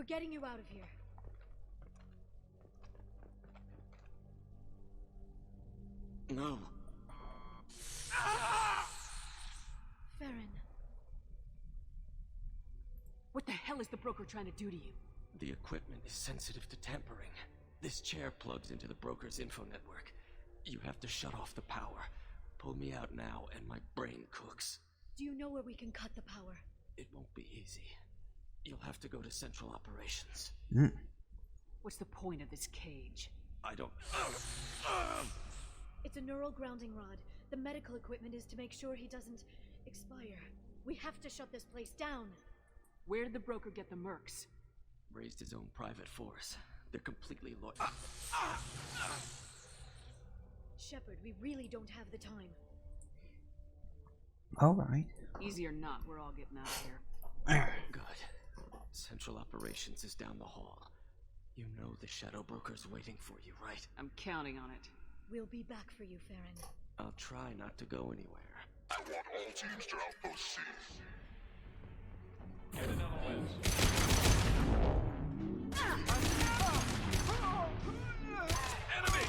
getting you out of here. No. Farron. What the hell is the broker trying to do to you? The equipment is sensitive to tampering. This chair plugs into the broker's info network. You have to shut off the power. Pull me out now and my brain cooks. Do you know where we can cut the power? It won't be easy. You'll have to go to Central Operations. What's the point of this cage? I don't... It's a neural grounding rod. The medical equipment is to make sure he doesn't expire. We have to shut this place down. Where did the broker get the mercs? Raised his own private force. They're completely loyal. Shepard, we really don't have the time. Alright. Easy or not, we're all getting out of here. Good. Central Operations is down the hall. You know the Shadow Broker's waiting for you, right? I'm counting on it. We'll be back for you, Farron. I'll try not to go anywhere. I want all teams to Outpost C. Headed on the west. Enemy!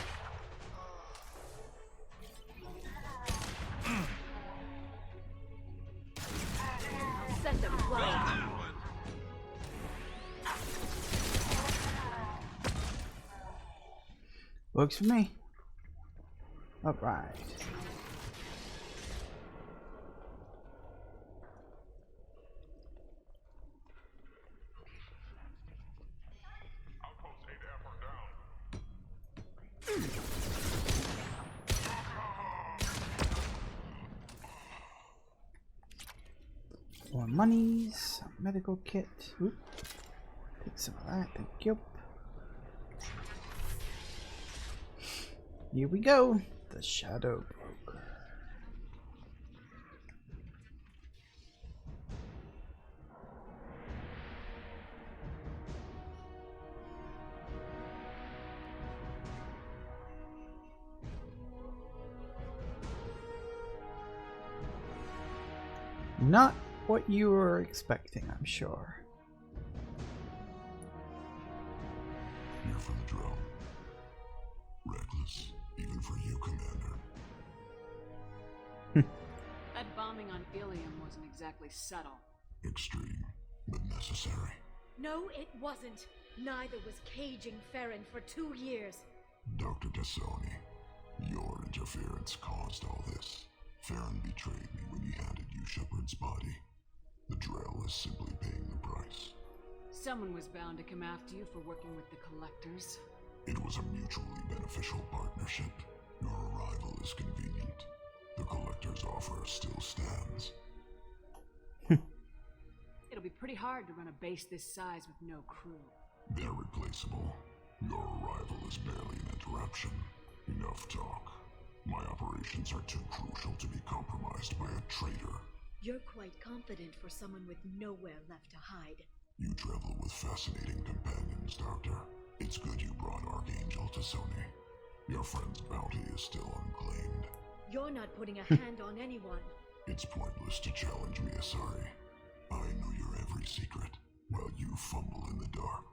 I'll set them right. Works for me. Alright. Outpost 8F are down. More monies, medical kit. Oop. Take some of that, thank you. Here we go. The Shadow Broker. Not what you were expecting, I'm sure. Here for the drill. Reckless, even for you, Commander. That bombing on Ilium wasn't exactly subtle. Extreme, but necessary. No, it wasn't. Neither was caging Farron for 2 years. Dr. Tassoni, your interference caused all this. Farron betrayed me when he handed you Shepard's body. The Drell is simply paying the price. Someone was bound to come after you for working with the Collectors. It was a mutually beneficial partnership. Your arrival is convenient. The Collector's offer still stands. It'll be pretty hard to run a base this size with no crew. They're replaceable. Your arrival is barely an interruption. Enough talk. My operations are too crucial to be compromised by a traitor. You're quite confident for someone with nowhere left to hide. You travel with fascinating companions, Doctor. It's good you brought Archangel to Sony. Your friend's bounty is still unclaimed. You're not putting a hand on anyone. It's pointless to challenge me, Asari. I know your every secret, while you fumble in the dark.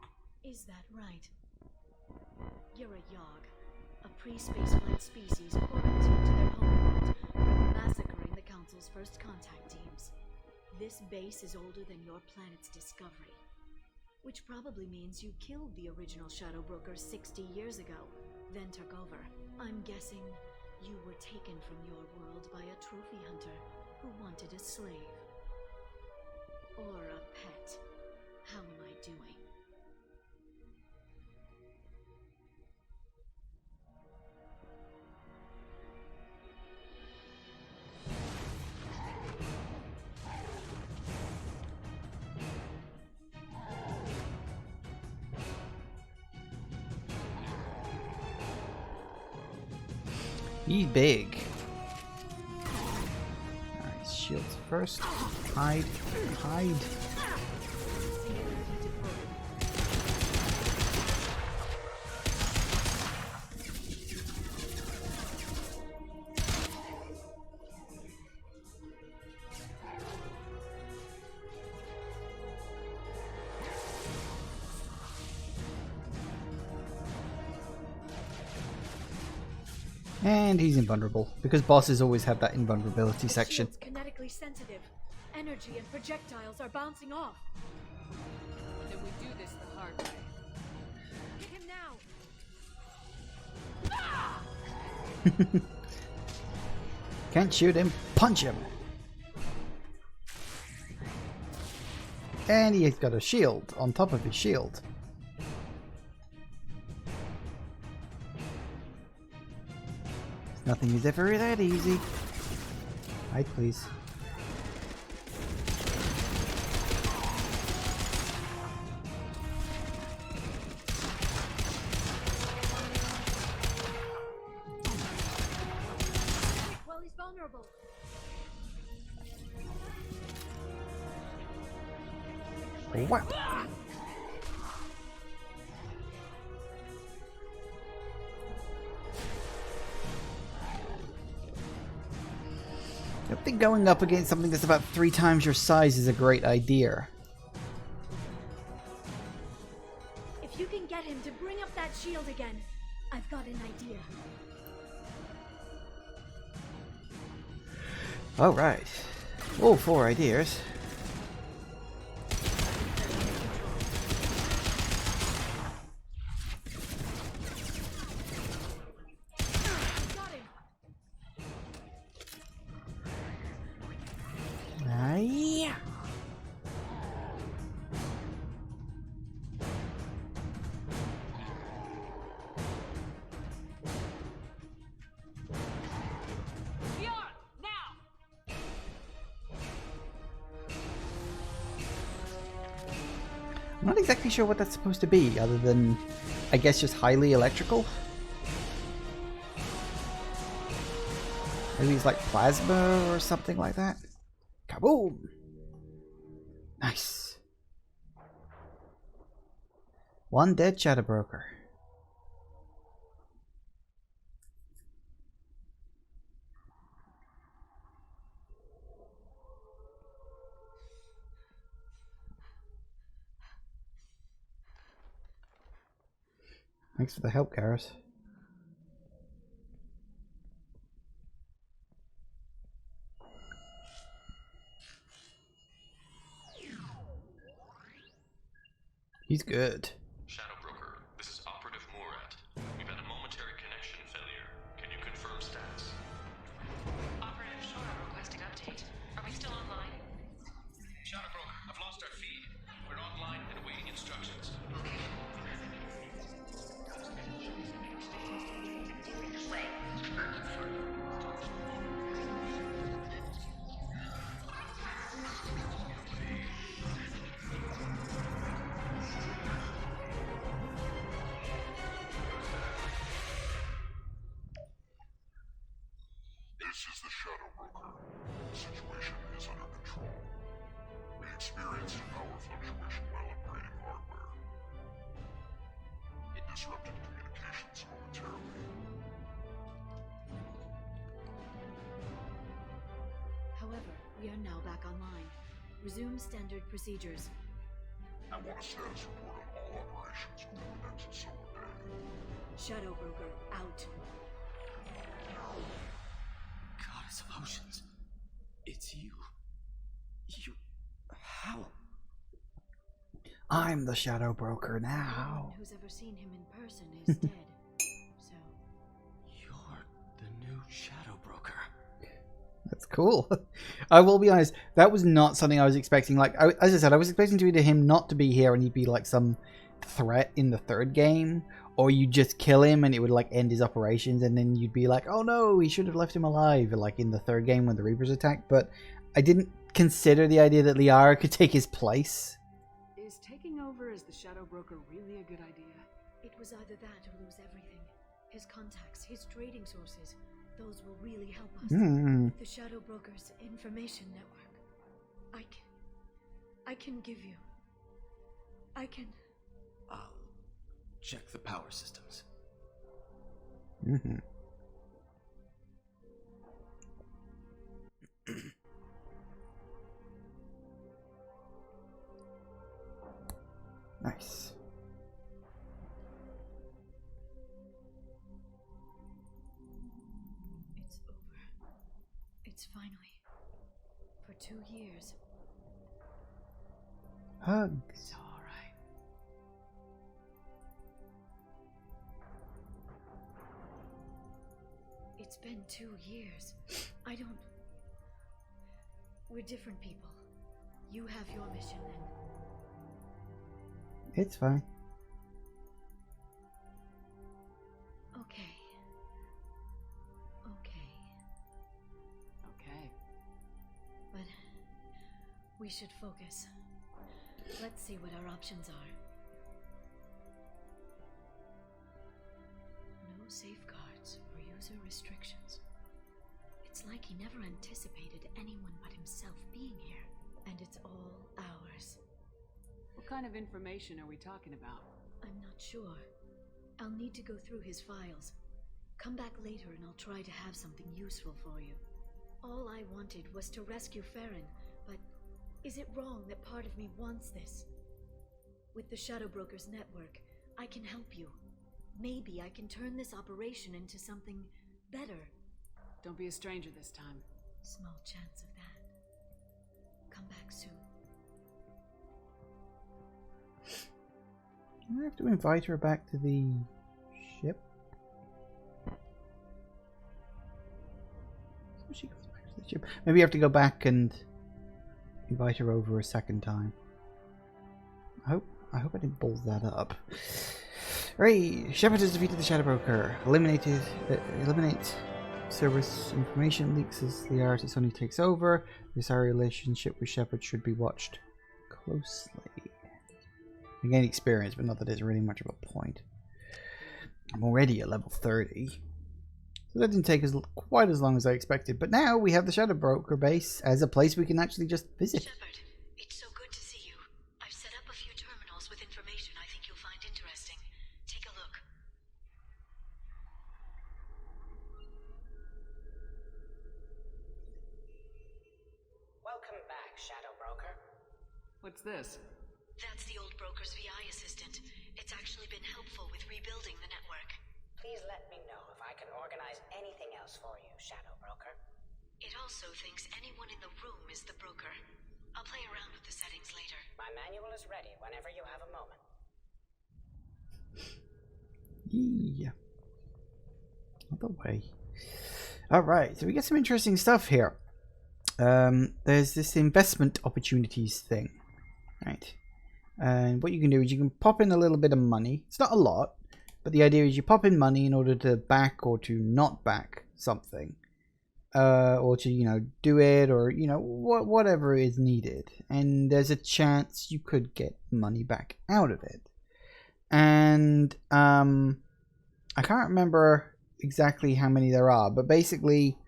Is that right? You're a Yogg, a pre-spaceflight species quarantined to their homeworld from massacring the Council's first contact teams. This base is older than your planet's discovery, which probably means you killed the original Shadow Broker 60 years ago, then took over. I'm guessing you were taken from your world by a trophy hunter who wanted a slave. Or a pet. How am I doing? He's big. Alright, shields first. Hide. Hide. And he's invulnerable, because bosses always have that invulnerability The section. shield's kinetically sensitive. Energy and projectiles are bouncing off. Then we do this the hard way. Hit him now. Can't shoot him, punch him! And he's got a shield on top of his shield. Nothing is ever that easy. Hide, please. Well, he's vulnerable. Whap! I don't think going up against something that's about 3 times your size is a great idea. If you can get him to bring up that shield again, I've got an idea. Alright. Oh, 4 ideas. Got him. Yeah. Liara, now! I'm not exactly sure what that's supposed to be, other than, I guess, just highly electrical. Maybe it's like plasma or something like that. Kaboom! Nice. 1 dead shadow broker. Thanks for the help, Garrus. He's good. Shadow Broker, this is Operative Murat. We've had a momentary connection failure. Can you confirm status? Operative Shora requesting update. Are we still online? Shadow Broker, I've lost our feed. We're online and awaiting instructions. This is the Shadow Broker. The situation is under control. We experienced a power fluctuation while upgrading hardware. It disrupted communications momentarily. However, we are now back online. Resume standard procedures. I want a status report on all operations within the next solar day. Shadow Broker out. Goddess of Oceans. It's you. You... How? I'm the shadow broker No now. one who's ever seen him in person is dead. So, You're the new Shadow Broker. That's cool. I will be honest, that was not something I was expecting. Like, as I said, I was expecting him not to be here and he'd be like some threat in the 3rd game, or you just kill him and it would like end his operations, and then you'd be like, oh no, we should have left him alive, like in the 3rd game when the Reapers attacked. But I didn't consider the idea that Liara could take his place. Is taking over as the Shadow Broker really a good idea? it was either that or lose everything. His contacts, his trading sources, those will really help us. The Shadow Broker's information network. I can give you. I can... I'll check the power systems. Nice. finally. For 2 years. Hugs. All right. It's been 2 years. I don't... We're different people. You have your mission and... It's fine. Okay. Okay. But we should focus. Let's see what our options are. No safeguards or user restrictions. It's like he never anticipated anyone but himself being here. And it's all ours. What kind of information are we talking about? I'm not sure. I'll need to go through his files. Come back later and I'll try to have something useful for you. All I wanted was to rescue Farron, but is it wrong that part of me wants this? With the Shadow Brokers network, I can help you. Maybe I can turn this operation into something better. Don't be a stranger this time. Small chance of that. Come back soon. Do I have to invite her back to the ship? So she goes back to the ship. Maybe you have to go back and invite her over a second time. I hope I didn't balls that up. Right, Shepard has defeated the Shadow Broker. Eliminate Cerberus information leaks as Liara to Sony takes over. This our relationship with Shepard should be watched closely. I gain experience, but not that there's really much of a point. I'm already at level 30. So that didn't take us quite as long as I expected. But now we have the Shadow Broker base as a place we can actually just visit. Shepard, it's so good to see you. I've set up a few terminals with information I think you'll find interesting. Take a look. Welcome back, Shadow Broker. What's this? That's the old broker's VI assistant. It's actually been helpful with rebuilding the network. Please let me know if I can organize anything else for you, Shadow Broker. It also thinks anyone in the room is the broker. I'll play around with the settings later. My manual is ready whenever you have a moment. Yeah. Other way. Alright, so we get some interesting stuff here. There's this investment opportunities thing. Right. And what you can do is you can pop in a little bit of money. It's not a lot, but the idea is you pop in money in order to back or to not back something. Or to, you know, do it, or, you know, whatever is needed. And there's a chance you could get money back out of it. And I can't remember exactly how many there are, but basically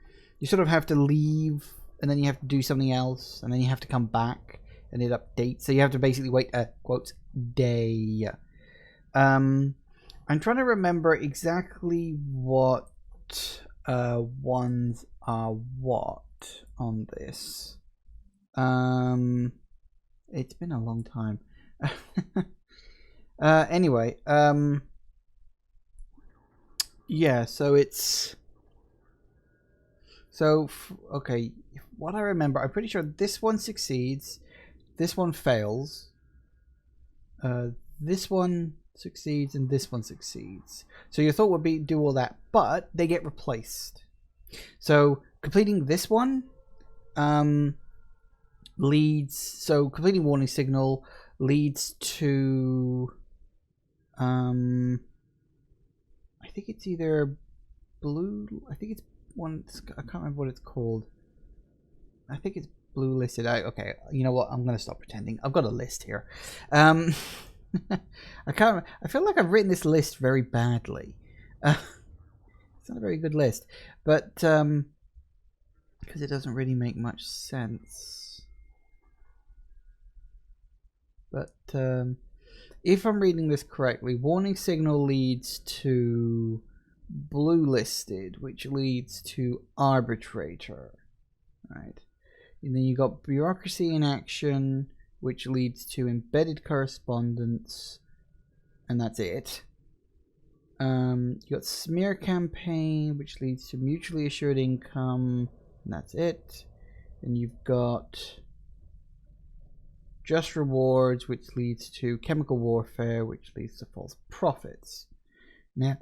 you sort of have to leave and then you have to do something else and then you have to come back and it updates. So you have to basically wait a quote day. I'm trying to remember exactly what ones are what on this. It's been a long time. Anyway, yeah, so it's okay, what I remember, I'm pretty sure this one succeeds, this one fails, this one succeeds, and this one succeeds. So your thought would be do all that, but they get replaced. So completing this one completing warning signal leads to I think it's either blue, I think it's one, I can't remember what it's called. I think it's blue listed. Okay, you know what, I'm gonna stop pretending. I've got a list here. I feel like I've written this list very badly. It's not a very good list, but because it doesn't really make much sense. But if I'm reading this correctly, warning signal leads to blue listed, which leads to arbitrator, right? And then you got bureaucracy in action, which leads to embedded correspondence, and that's it. You got smear campaign, which leads to mutually assured income, and that's it. And you've got just rewards, which leads to chemical warfare, which leads to false profits. Now,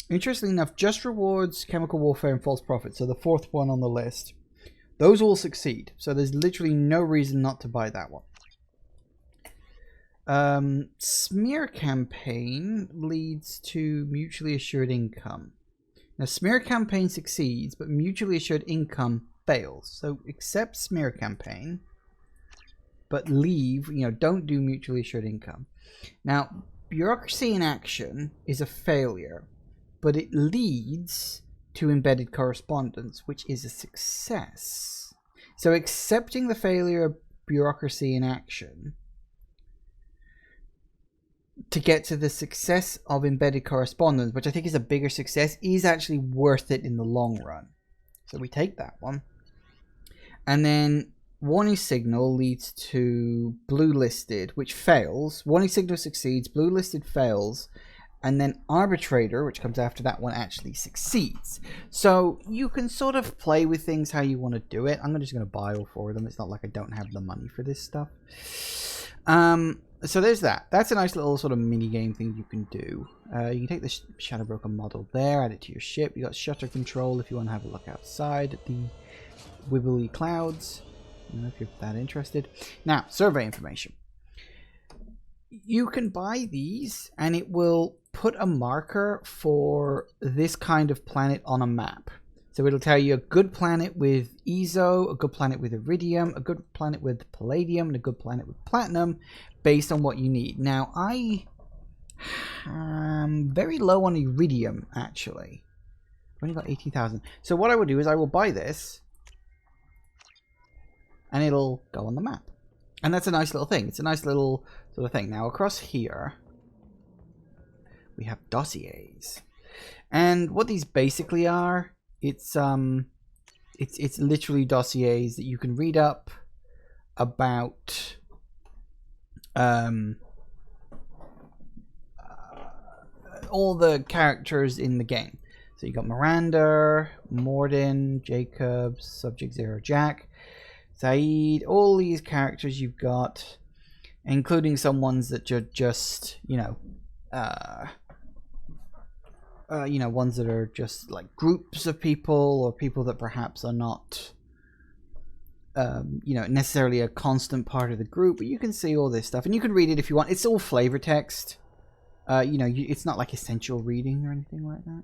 interestingly enough, just rewards, chemical warfare, and false profits, so the fourth one on the list, those all succeed. So there's literally no reason not to buy that one. Smear campaign leads to mutually assured income. Now, smear campaign succeeds, but mutually assured income fails. So accept smear campaign, but leave, don't do mutually assured income. Now, bureaucracy in action is a failure, but it leads to embedded correspondence, which is a success. So accepting the failure of bureaucracy in action to get to the success of embedded correspondence, which I think is a bigger success, is actually worth it in the long run. So we take that one. And then warning signal leads to blue listed, which fails. Warning signal succeeds, blue listed fails, and then arbitrator, which comes after that one, actually succeeds. So you can sort of play with things how you want to do it. I'm just going to buy all four of them. It's not like I don't have the money for this stuff. So there's that. That's a nice little sort of mini game thing you can do. You can take the Shadow Broker model there, add it to your ship. You got shutter control if you want to have a look outside at the wibbly clouds. If you're that interested. Now, survey information. You can buy these, and it will put a marker for this kind of planet on a map. So it'll tell you a good planet with ESO, a good planet with Iridium, a good planet with Palladium, and a good planet with Platinum, based on what you need. Now, I am very low on Iridium, actually. I've only got 18,000. So what I will do is I will buy this, and it'll go on the map. And that's a nice little thing. It's a nice little sort of thing. Now, across here, we have dossiers. And what these basically are, it's literally dossiers that you can read up about all the characters in the game. So you got Miranda, Morden, Jacob, Subject Zero Jack, Saeed, all these characters you've got, including some ones that are just, ones that are just like groups of people, or people that perhaps are not, necessarily a constant part of the group. But you can see all this stuff, and you can read it if you want. It's all flavor text. It's not like essential reading or anything like that.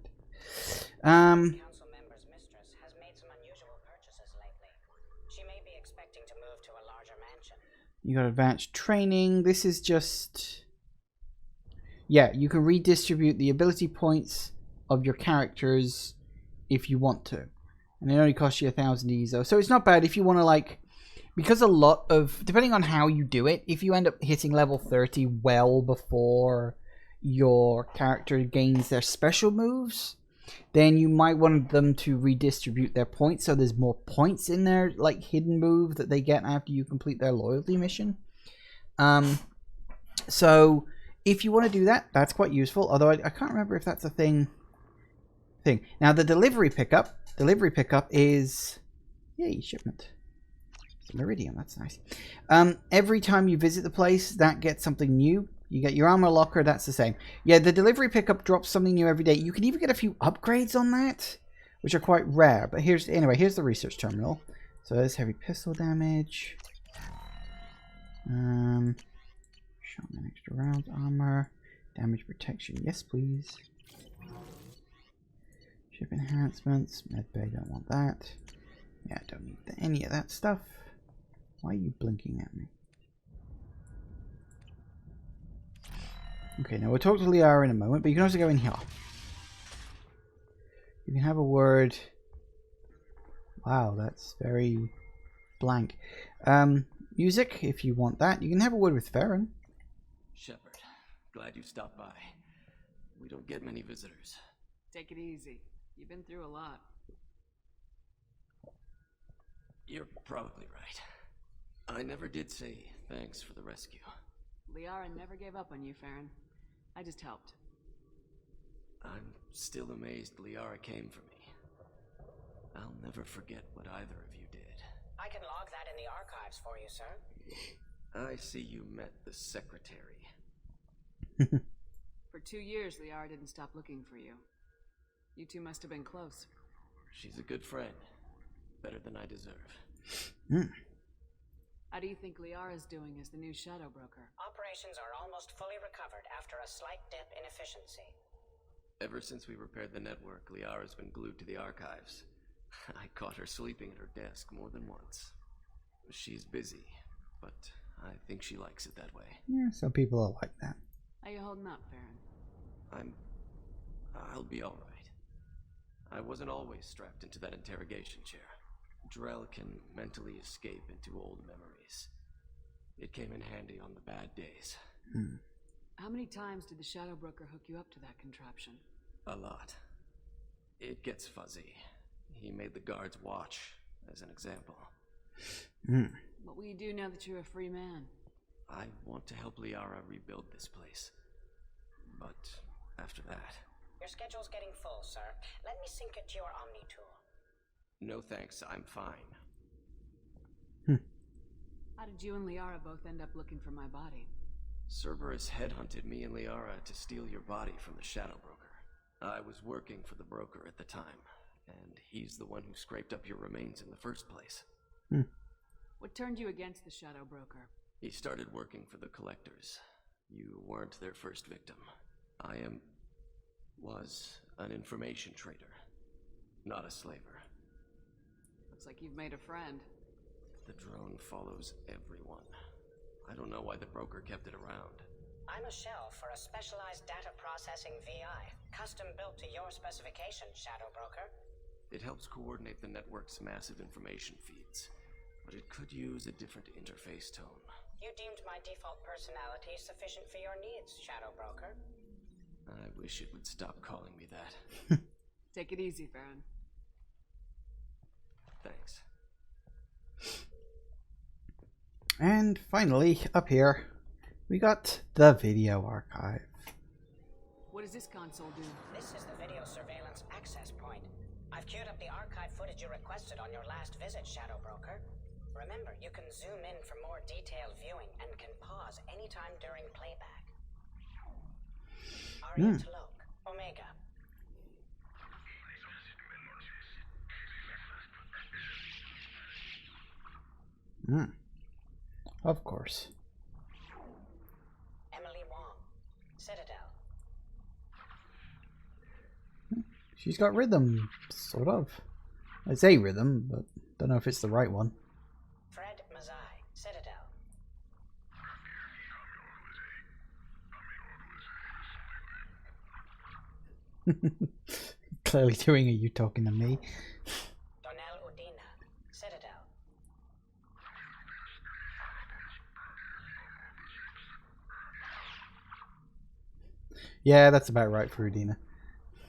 Council member's mistress has made some unusual purchases lately. She may be expecting to move to a larger mansion. You got advanced training. This is just... Yeah, you can redistribute the ability points of your characters if you want to. And it only costs you 1,000 ESO. So it's not bad if you want to, like... Because a lot of... Depending on how you do it, if you end up hitting level 30 well before your character gains their special moves, then you might want them to redistribute their points, so there's more points in their like hidden move that they get after you complete their loyalty mission. So if you want to do that, that's quite useful. Although I can't remember if that's a thing. Now the delivery pickup is shipment. Some Iridium, that's nice. Every time you visit the place, that gets something new. You get your armor locker, that's the same. Yeah, the delivery pickup drops something new every day. You can even get a few upgrades on that, which are quite rare. But here's the research terminal. So there's heavy pistol damage. Shotgun extra rounds, armor, damage protection. Yes, please. Ship enhancements, medbay, don't want that. Yeah, don't need any of that stuff. Why are you blinking at me? Okay, now we'll talk to Liara in a moment, but you can also go in here. You can have a word. Wow, that's very blank. Music, if you want that. You can have a word with Farron. Shepard, glad you stopped by. We don't get many visitors. Take it easy. You've been through a lot. You're probably right. I never did say thanks for the rescue. Liara never gave up on you, Farron. I just helped. I'm still amazed Liara came for me. I'll never forget what either of you did. I can log that in the archives for you, sir. I see you met the secretary. For 2 years, Liara didn't stop looking for you. You two must have been close. She's a good friend. Better than I deserve. How do you think Liara's doing as the new shadow broker? Operations are almost fully recovered after a slight dip in efficiency. Ever since we repaired the network, Liara's been glued to the archives. I caught her sleeping at her desk more than once. She's busy, but I think she likes it that way. Yeah, some people are like that. How you holding up, Farron? I'll be alright. I wasn't always strapped into that interrogation chair. Drell can mentally escape into old memories. It came in handy on the bad days. How many times did the shadow broker hook you up to that contraption? A lot. It gets fuzzy. He made the guards watch, as an example. What will you do now that you're a free man? I want to help Liara rebuild this place. But after that... Your schedule's getting full, sir. Let me sync it to your Omni tool. No thanks, I'm fine. How did you and Liara both end up looking for my body? Cerberus headhunted me and Liara to steal your body from the Shadow Broker. I was working for the broker at the time, and he's the one who scraped up your remains in the first place. What turned you against the Shadow Broker? He started working for the Collectors. You weren't their first victim. I was an information trader, not a slaver. Looks like you've made a friend. The drone follows everyone. I don't know why the broker kept it around. I'm a shell for a specialized data processing VI, custom built to your specifications, Shadow Broker. It helps coordinate the network's massive information feeds, but it could use a different interface tone. You deemed my default personality sufficient for your needs, Shadow Broker. I wish it would stop calling me that. Take it easy, Farron. Thanks. And finally, up here, we got the video archive. What does this console do? This is the video surveillance access point. I've queued up the archive footage you requested on your last visit, Shadow Broker. Remember, you can zoom in for more detailed viewing and can pause anytime during playback. Aria Tlok, Omega. Of course. Emily Wong, Citadel. She's got rhythm, sort of. I say rhythm, but don't know if it's the right one. Fred Mazai, Citadel. Clearly doing a you talking to me. Donnell Udina, Citadel. Yeah, that's about right for Udina.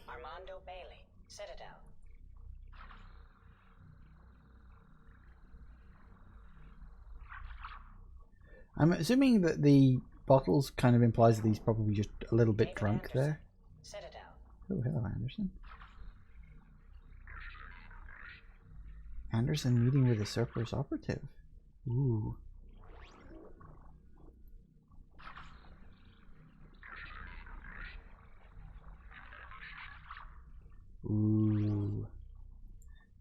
Armando Bailey, Citadel. I'm assuming that the bottles kind of implies that he's probably just a little bit David drunk Anderson, there. Citadel. Oh, hello, Anderson. Anderson meeting with a Cerberus operative. Ooh. Ooh.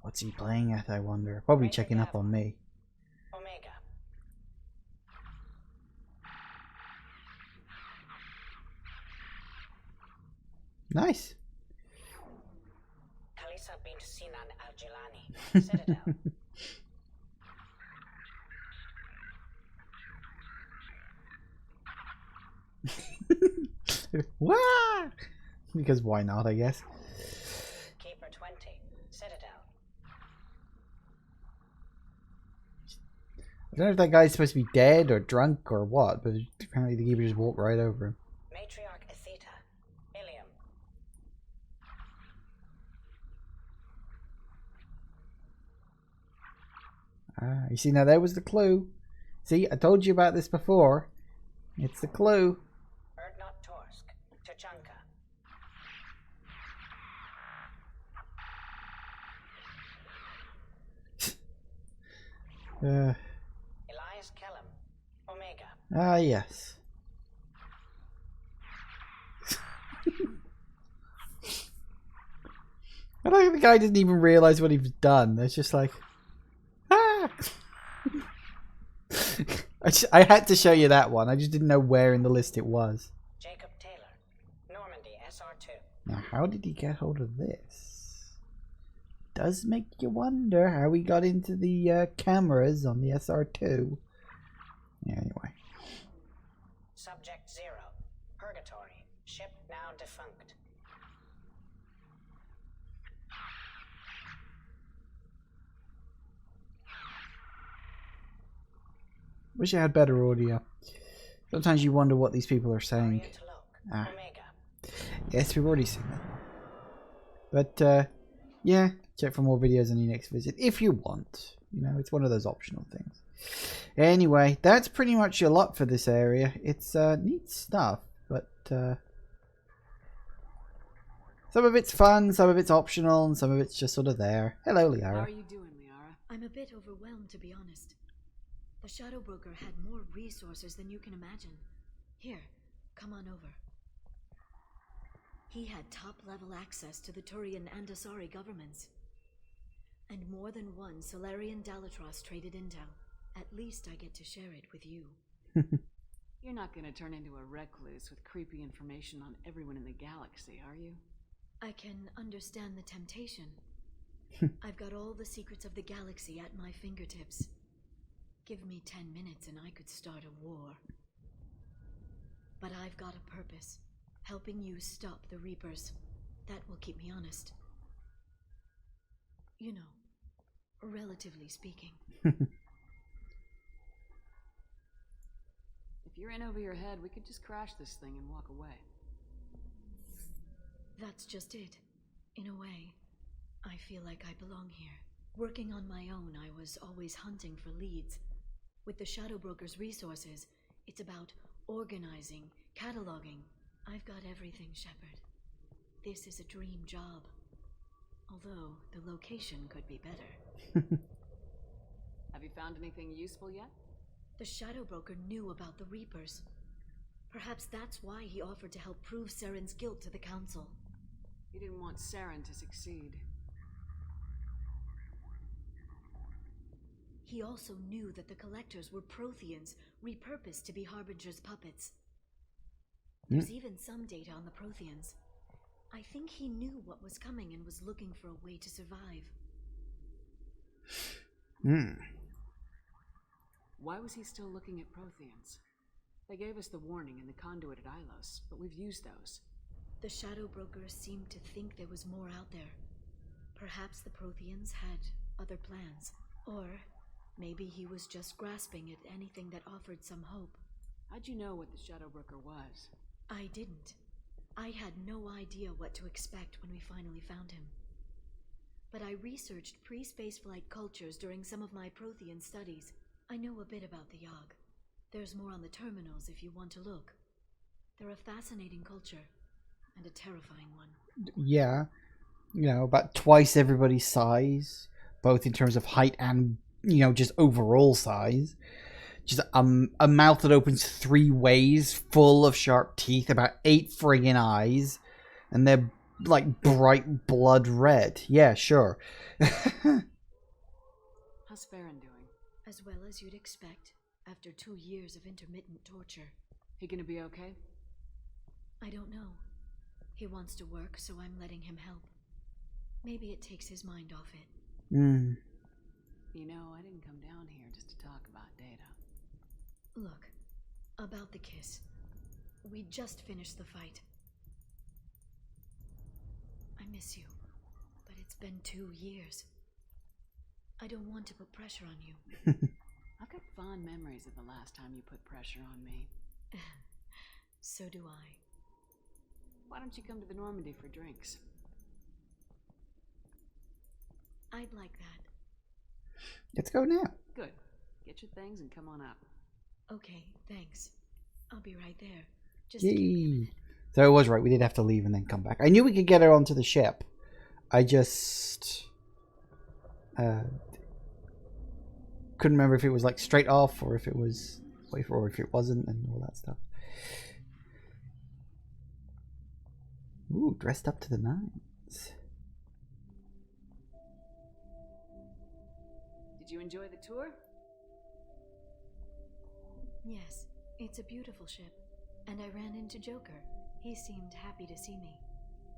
What's he playing at, I wonder? Probably checking up on me. Omega. Nice. Kalisa bint Sinan Al-Jilani, Citadel. Wah! Because why not, I guess. Keeper 20, Citadel. I don't know if that guy's supposed to be dead or drunk or what, but apparently the keeper just walked right over him. Matriarch Atheta, Ilium. Ah, you see, now there was the clue. See, I told you about this before. It's the clue. Erdnot Torsk, Tuchanka. Elias Kellum, Omega. Ah, yes. I don't think the guy didn't even realize what he's done. It's just like, ah! I had to show you that one. I just didn't know where in the list it was. Jacob Taylor, Normandy, SR2. Now, how did he get hold of this? Does make you wonder how he got into the cameras on the SR2. Yeah, anyway. Subject 0, Purgatory, ship now defunct. Wish I had better audio. Sometimes you wonder what these people are saying. Ah. Yes, we've already seen that. But, yeah, check for more videos on your next visit if you want. You know, it's one of those optional things. Anyway, that's pretty much a lot for this area. It's neat stuff, but some of it's fun, some of it's optional, and some of it's just sort of there. Hello, Liara. How are you doing, Liara? I'm a bit overwhelmed, to be honest. The Shadow Broker had more resources than you can imagine. Here, come on over. He had top-level access to the Turian and Asari governments. And more than one Solarian Dalatros traded intel. At least I get to share it with you. You're not gonna turn into a recluse with creepy information on everyone in the galaxy, are you? I can understand the temptation. I've got all the secrets of the galaxy at my fingertips. Give me 10 minutes and I could start a war. But I've got a purpose. Helping you stop the Reapers. That will keep me honest. You know, relatively speaking. If you're in over your head, we could just crash this thing and walk away. That's just it. In a way, I feel like I belong here. Working on my own, I was always hunting for leads. With the Shadow Broker's resources, it's about organizing, cataloging. I've got everything, Shepard. This is a dream job. Although, the location could be better. Have you found anything useful yet? The Shadow Broker knew about the Reapers. Perhaps that's why he offered to help prove Saren's guilt to the Council. He didn't want Saren to succeed. He also knew that the Collectors were Protheans, repurposed to be Harbinger's puppets. There's even some data on the Protheans. I think he knew what was coming and was looking for a way to survive. Why was he still looking at Protheans? They gave us the warning in the conduit at Ilos, but we've used those. The Shadow Broker seemed to think there was more out there. Perhaps the Protheans had other plans. Or maybe he was just grasping at anything that offered some hope. How'd you know what the Shadow Broker was? I didn't. I had no idea what to expect when we finally found him. But I researched pre-spaceflight cultures during some of my Prothean studies. I know a bit about the Yogg. There's more on the terminals if you want to look. They're a fascinating culture, and a terrifying one. Yeah. You know, about twice everybody's size, both in terms of height and, you know, just overall size. Just a mouth that opens 3 ways, full of sharp teeth, about 8 friggin' eyes, and they're like bright blood red. Yeah, sure. How's Farron doing? As well as you'd expect, after 2 years of intermittent torture. He gonna be okay? I don't know. He wants to work, so I'm letting him help. Maybe it takes his mind off it. You know, I didn't come down here just to talk about data. Look, about the kiss. We just finished the fight. I miss you, but it's been 2 years. I don't want to put pressure on you. I've got fond memories of the last time you put pressure on me. So do I. Why don't you come to the Normandy for drinks? I'd like that. Let's go now. Good. Get your things and come on up. Okay, thanks. I'll be right there. Just Yay. So it was right, we did have to leave and then come back. I knew we could get her onto the ship. I just... couldn't remember if it was like straight off or if it was, or if it wasn't, and all that stuff. Ooh, dressed up to the nines. Did you enjoy the tour? Yes, it's a beautiful ship. And I ran into Joker. He seemed happy to see me.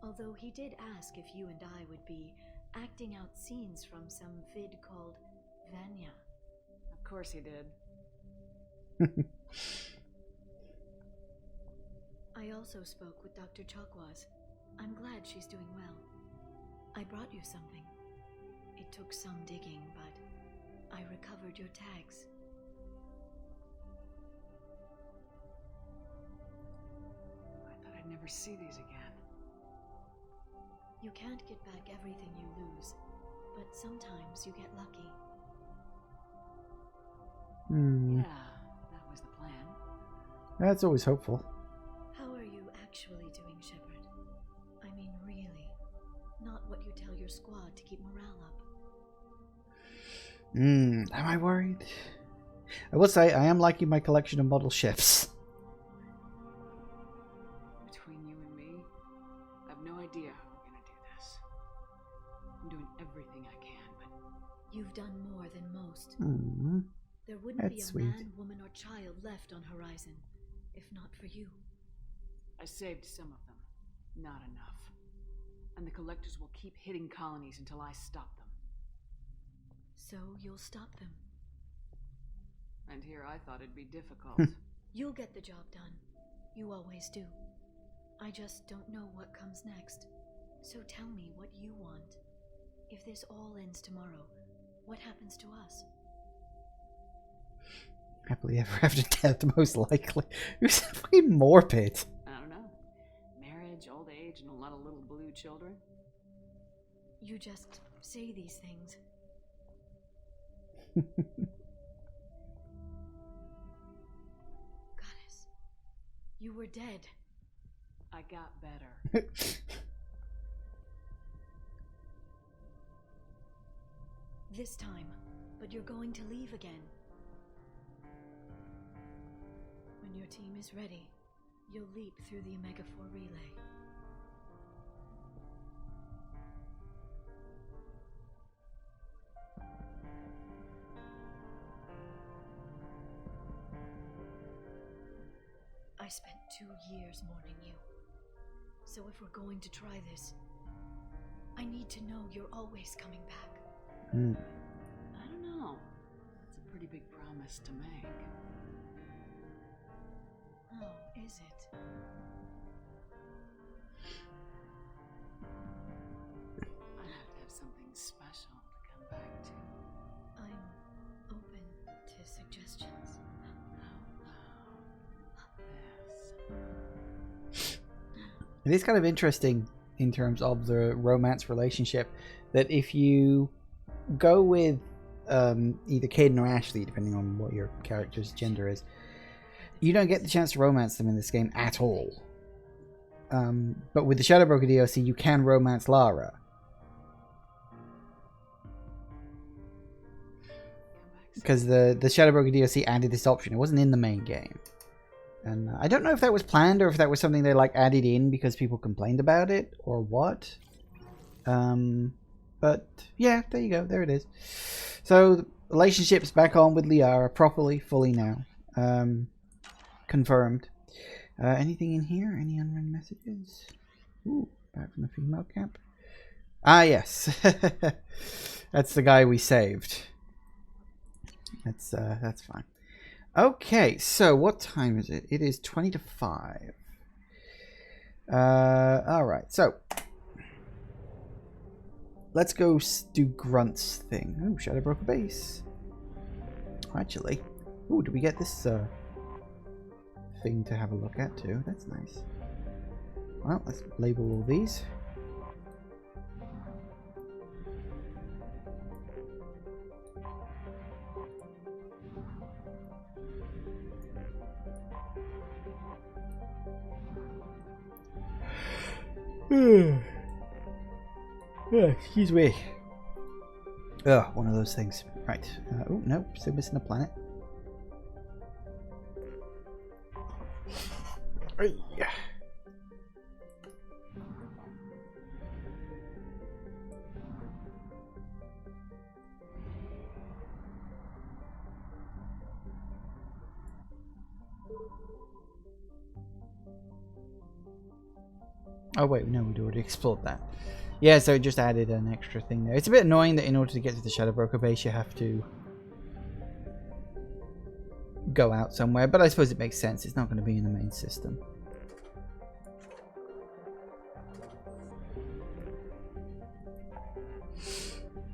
Although he did ask if you and I would be acting out scenes from some vid called Vanya. Of course he did. I also spoke with Dr. Chakwas. I'm glad she's doing well. I brought you something. It took some digging, but I recovered your tags. I thought I'd never see these again. You can't get back everything you lose, but sometimes you get lucky. Yeah, that was the plan. That's always hopeful. How are you actually doing, Shepard? I mean, really. Not what you tell your squad to keep morale up. Am I worried? I will say I am liking my collection of model ships. Between you and me, I have no idea how we're gonna do this. I'm doing everything I can, but You've done more than most. There wouldn't That's be a sweet. man, woman, or child left on Horizon, if not for you. I saved some of them. Not enough. And the collectors will keep hitting colonies until I stop them. So you'll stop them. And here I thought it'd be difficult. You'll get the job done. You always do. I just don't know what comes next. So tell me what you want. If this all ends tomorrow, what happens to us? Happily ever after death, most likely. Who's fucking morbid? I don't know. Marriage, old age, and a lot of little blue children. You just say these things. Goddess, you were dead. I got better. This time, but you're going to leave again. When your team is ready, you'll leap through the Omega-4 relay. I spent 2 years mourning you. So if we're going to try this, I need to know you're always coming back. I don't know. It's a pretty big promise to make. Oh, is it? I have to have something special to come back to. I'm open to suggestions. It is kind of interesting in terms of the romance relationship that if you go with either Caden or Ashley, depending on what your character's gender is, you don't get the chance to romance them in this game at all. But with the Shadow Broker DLC, you can romance Liara. Because the Shadow Broker DLC added this option. It wasn't in the main game. And I don't know if that was planned or if that was something they like added in because people complained about it or what. But yeah, there you go. There it is. So the relationship's back on with Liara properly, fully now. Confirmed. Anything in here? Any unread messages? Ooh, back from the female camp. Ah, yes. That's the guy we saved. That's fine. Okay, so what time is it? It is 20 to 5. Alright, so let's go do Grunt's thing. Ooh, Shadow Broker base. Actually, ooh, did we get this thing to have a look at too? That's nice. Well, let's label all these. Excuse me. Ugh, one of those things. Right. Oh, no, still missing a planet. Yeah. Oh wait, no, we'd already explored that. Yeah, so it just added an extra thing there. It's a bit annoying that in order to get to the Shadow Broker base you have to go out somewhere, but I suppose it makes sense. It's not going to be in the main system.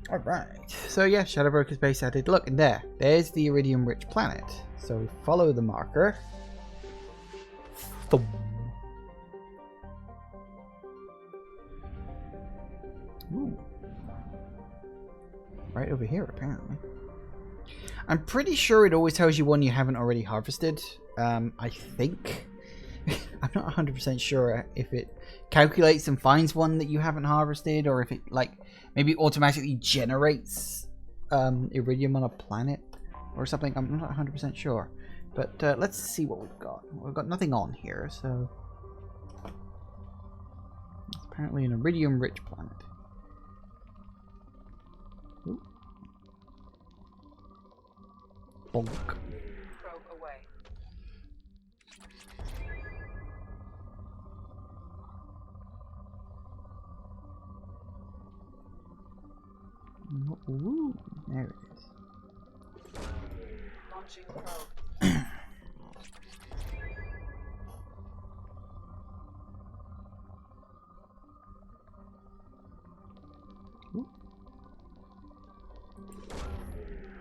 Alright, so yeah, Shadow Broker's base added. Look, and there's the iridium-rich planet. So we follow the marker. Thumb. Ooh. Right over here, apparently. I'm pretty sure it always tells you one you haven't already harvested. I think. I'm not 100% sure if it calculates and finds one that you haven't harvested, or if it, like, maybe automatically generates iridium on a planet or something. I'm not 100% sure. But let's see what we've got. We've got nothing on here, so... It's apparently an iridium-rich planet. Ooh. Bonk. Probe away. Ooh, there it is. Launching probe.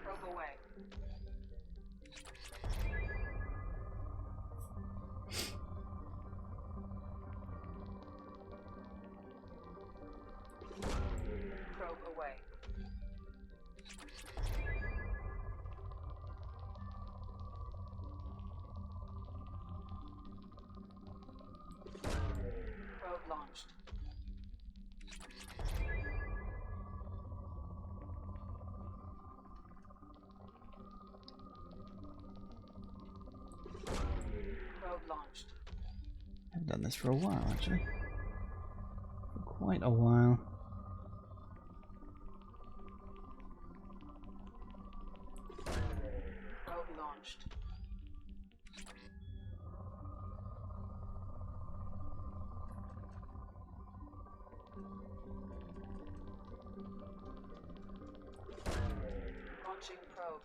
Probe away. Probe away. Probe launched. Probe launched. I've done this for a while, actually. For quite a while. Probe launched. Launching probe.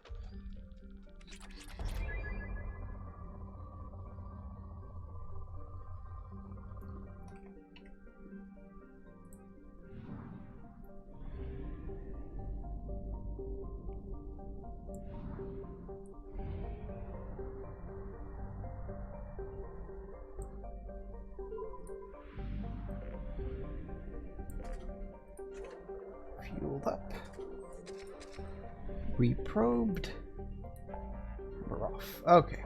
Fueled up. Reprobed. We're off. Okay.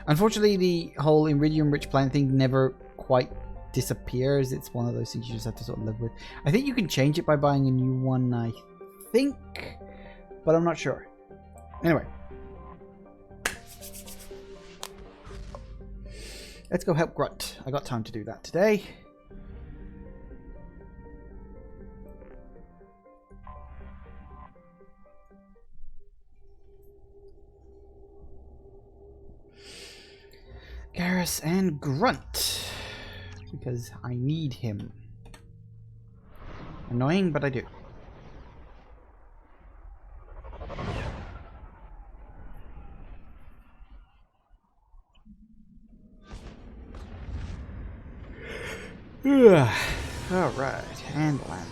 Unfortunately, the whole iridium-rich planet thing never quite disappears. It's one of those things you just have to sort of live with. I think you can change it by buying a new one, I think, but I'm not sure. Anyway. Let's go help Grunt. I got time to do that today. Garrus and Grunt, because I need him. Annoying, but I do. Alright, and landing.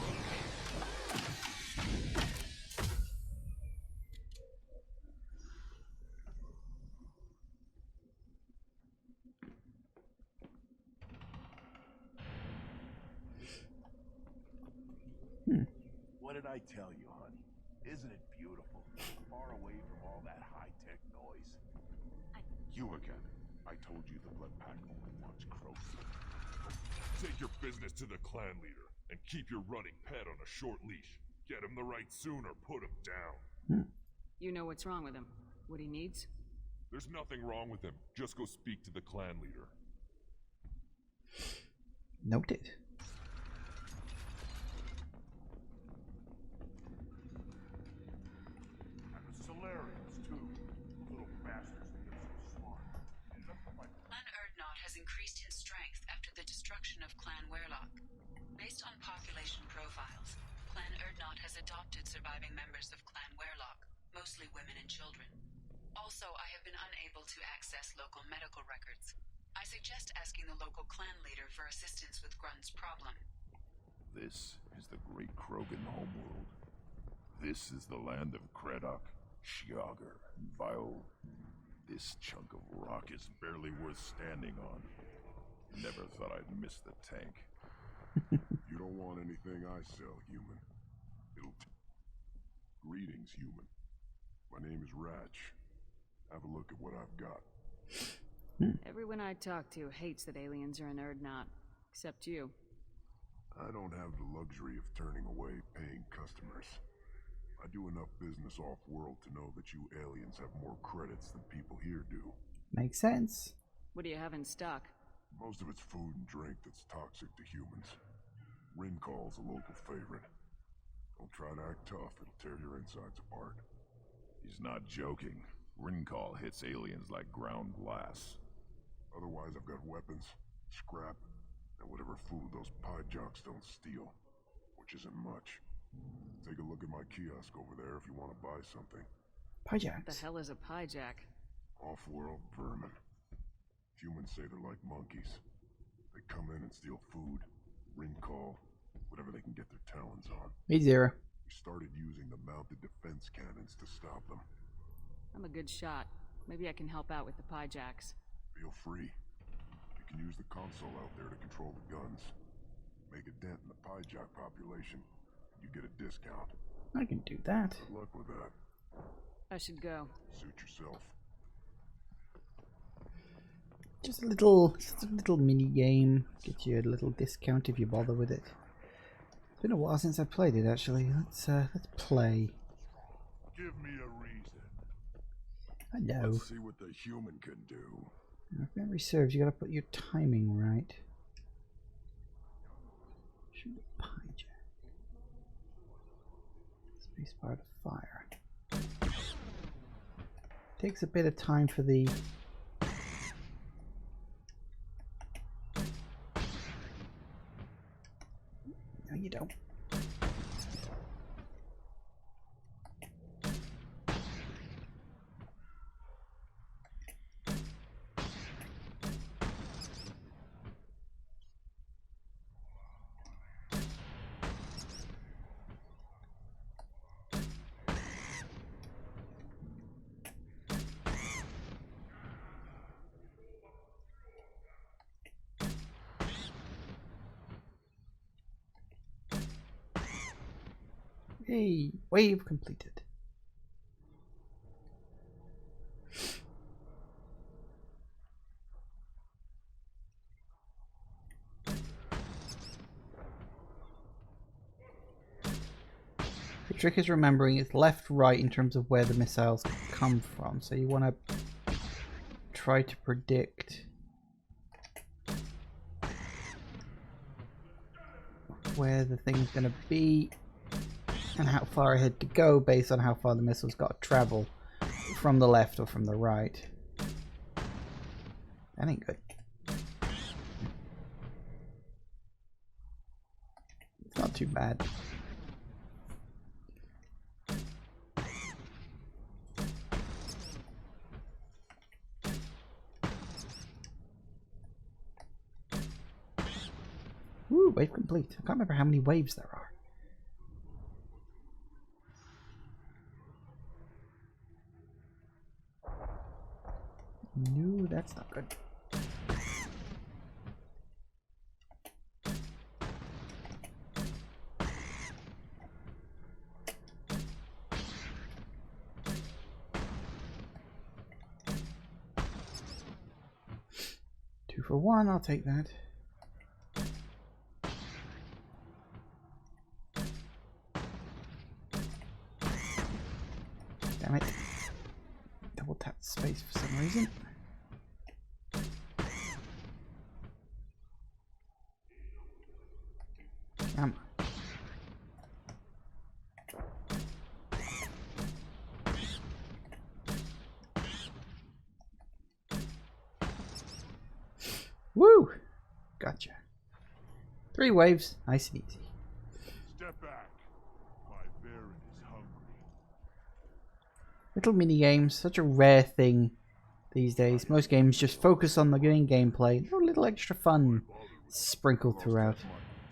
What did I tell you, honey? Isn't it beautiful? Far away from all that high-tech noise. You again. I told you the blood pack only wants Crows. Take your business to the clan leader and keep your running pet on a short leash. Get him the right soon or put him down. You know what's wrong with him. What he needs? There's nothing wrong with him. Just go speak to the clan leader. Noted. And the Solarians, too. Little bastards think they're so smart. Clan Erdnot has increased in strength after the destruction of Clan Werlock. Based on population profiles, Clan Erdnot has adopted surviving members of Clan Werlock, mostly women and children. Also, I have been unable to access local medical records. I suggest asking the local clan leader for assistance with Grun's problem. This is the great Krogan homeworld. This is the land of Kredok, Shiagar, and Vile. This chunk of rock is barely worth standing on. Never thought I'd miss the tank. You don't want anything I sell, human. Greetings, human. My name is Ratch. Have a look at what I've got. Everyone I talk to hates that aliens are an Erdnot, except you. I don't have the luxury of turning away paying customers. I do enough business off-world to know that you aliens have more credits than people here do. Makes sense. What do you have in stock? Most of it's food and drink that's toxic to humans. Ringcall's a local favorite. Don't try to act tough, it'll tear your insides apart. He's not joking. Ringcall hits aliens like ground glass. Otherwise, I've got weapons, scrap, and whatever food those pie jocks don't steal, which isn't much. Take a look at my kiosk over there if you want to buy something. Pie What jacks. the hell is a pie jack? Off-world vermin. Humans say they're like monkeys. They come in and steal food, ringcall, whatever they can get their talons on. Hey, Zero. We started using the mounted defense cannons to stop them. I'm a good shot. Maybe I can help out with the pie jacks. Feel free. You can use the console out there to control the guns. Make a dent in the pie jack population. You get a discount. I can do that. Good luck with that. I should go. Suit yourself. Just a little mini game. Get you a little discount if you bother with it. It's been a while since I played it actually. Let's play. Give me a reason. I know. Let's see what the human can do. If memory serves, you gotta put your timing right. Shoot a pie jack. Spacebar to fire. Takes a bit of time for the no, you don't. Hey, wave completed. The trick is remembering it's left, right in terms of where the missiles come from. So you want to try to predict where the thing's going to be and how far ahead to go based on how far the missile's got to travel from the left or from the right. That ain't good. It's not too bad. Woo, wave complete. I can't remember how many waves there are. No, that's not good. Two for one, I'll take that. Damn it. Double tap space for some reason. Come on. Woo! Gotcha. 3 waves, nice and easy. Step back. My Baron is hungry. Little mini games, such a rare thing these days. Most games just focus on the main gameplay. No little extra fun sprinkled throughout.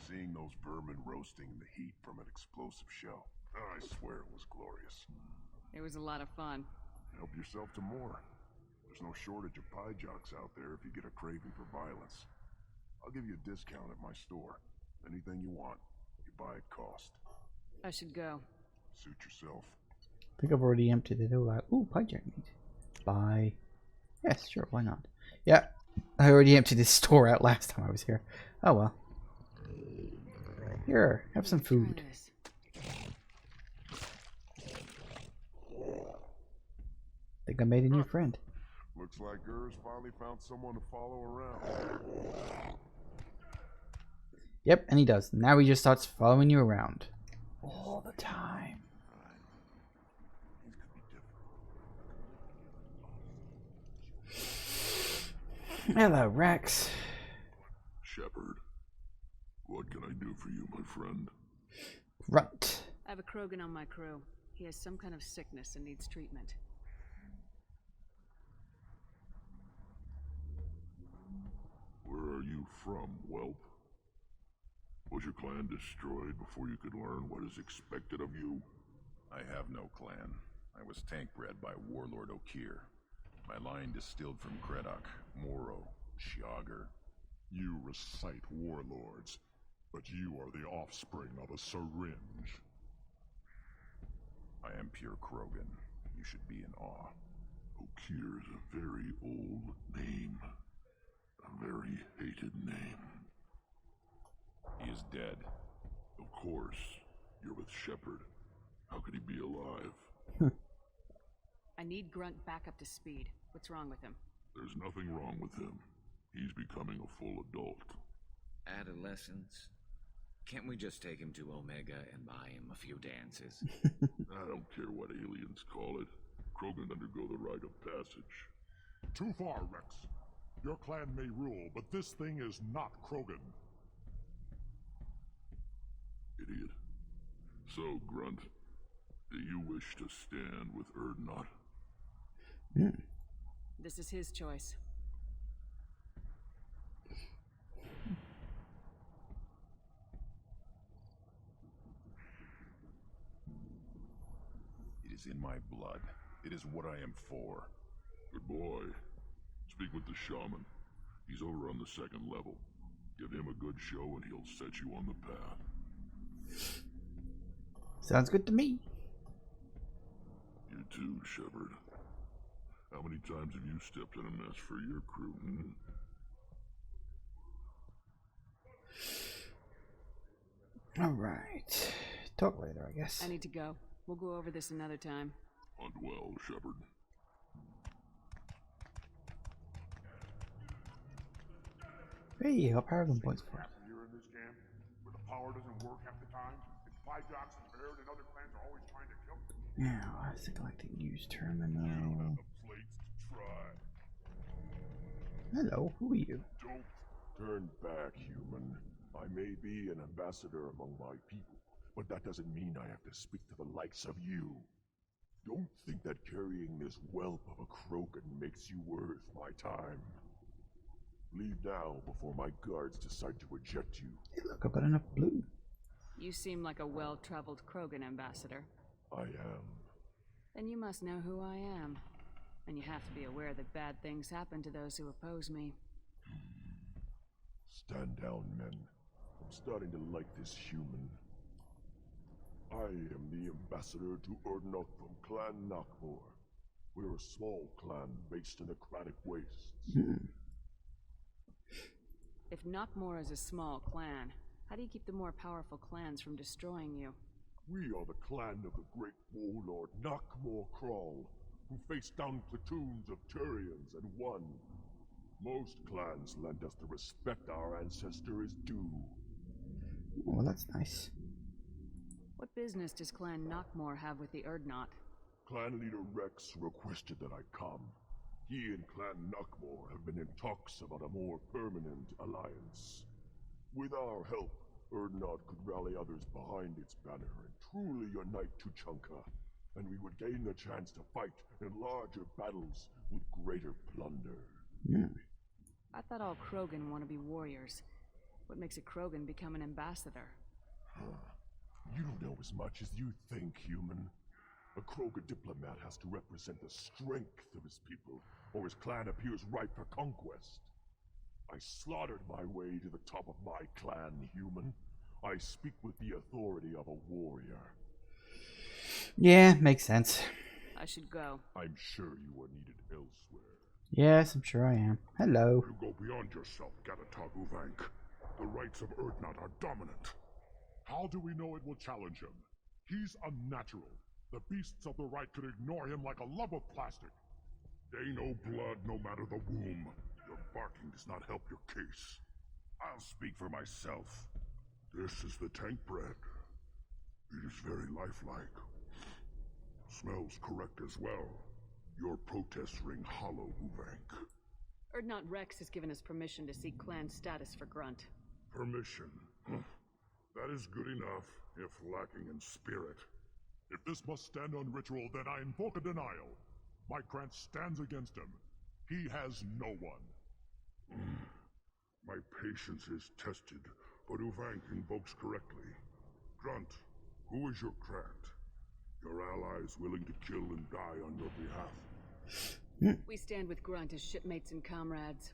Seeing those vermin roasting in the heat from an explosive shell. I swear it was glorious. It was a lot of fun. Help yourself to more. There's no shortage of pie jocks out there if you get a craving for violence. I'll give you a discount at my store. Anything you want, you buy at cost. I should go. Suit yourself. I think I've already emptied it all out. Ooh, pie jack meat. Buy. Yes, sure, why not? Yeah, I already emptied this store out last time I was here. Oh well. Here, have some food. Think I made a new friend. Looks like Gur's finally found someone to follow around. Yep, and he does. Now he just starts following you around. All the time. Hello, Rex. Shepard, what can I do for you, my friend? Grunt. I have a Krogan on my crew. He has some kind of sickness and needs treatment. Where are you from, whelp? Was your clan destroyed before you could learn what is expected of you? I have no clan. I was tank bred by Warlord Okir. My line distilled from Kredok, Moro, Shiagar. You recite warlords, but you are the offspring of a syringe. I am pure Krogan. You should be in awe. Okir is a very old name. A very hated name. He is dead. Of course. You're with Shepard. How could he be alive? I need Grunt back up to speed. What's wrong with him? There's nothing wrong with him. He's becoming a full adult. Adolescence? Can't we just take him to Omega and buy him a few dances? I don't care what aliens call it. Krogan undergo the rite of passage. Too far, Rex. Your clan may rule, but this thing is not Krogan. Idiot. So, Grunt, do you wish to stand with Erdnot? This is his choice. It is in my blood. It is what I am for. Good boy. Speak with the shaman. He's over on the 2nd level. Give him a good show and he'll set you on the path. Sounds good to me. You too, Shepard. How many times have you stepped in a mess for your crew, Alright. Talk later, I guess. I need to go. We'll go over this another time. Hunt well, Shepard. Hey, how Paragon points for it. Here in this camp, where the power doesn't work half the time, and Pie Jocks and Baird and other clans are always trying to kill me. Now, I think I like to use terminal. Hello, who are you? Don't turn back, human. I may be an ambassador among my people, but that doesn't mean I have to speak to the likes of you. Don't think that carrying this whelp of a Krogan makes you worth my time. Leave now before my guards decide to eject you. Hey, look, I've got enough blue. You seem like a well-traveled Krogan ambassador. I am. Then you must know who I am. And you have to be aware that bad things happen to those who oppose me. Stand down, men. I'm starting to like this human. I am the ambassador to Erdnot from Clan Nakmor. We're a small clan based in the Kratic Wastes. If Nakmor is a small clan, how do you keep the more powerful clans from destroying you? We are the clan of the great warlord Knockmore Crawl, who faced down platoons of Turians and won. Most clans lend us the respect our ancestor is due. Oh, that's nice. What business does Clan Knockmore have with the Urdnot? Clan leader Rex requested that I come. He and Clan Knockmore have been in talks about a more permanent alliance. With our help, Urdnot could rally others behind its banner and truly unite Tuchanka, and we would gain the chance to fight in larger battles with greater plunder. I thought all Krogan want to be warriors. What makes a Krogan become an ambassador? You don't know as much as you think, human. A Krogan diplomat has to represent the strength of his people, or his clan appears ripe for conquest. I slaughtered my way to the top of my clan, human. I speak with the authority of a warrior. Yeah, makes sense. I should go. I'm sure you are needed elsewhere. Yes, I'm sure I am. Hello. You go beyond yourself, Gatatog Uvank. The rights of Urdnot are dominant. How do we know it will challenge him? He's unnatural. The beasts of the right could ignore him like a lump of plastic. They know blood no matter the womb. Your barking does not help your case. I'll speak for myself. This is the tank bread. It is very lifelike. Smells correct as well. Your protests ring hollow, Uvank. Urdnot Rex has given us permission to seek clan status for Grunt. Permission? That is good enough, if lacking in spirit. If this must stand on ritual, then I invoke a denial. My clan stands against him. He has no one. My patience is tested, but Uvank invokes correctly. Grunt, who is your Krat? Your allies willing to kill and die on your behalf? We stand with Grunt as shipmates and comrades.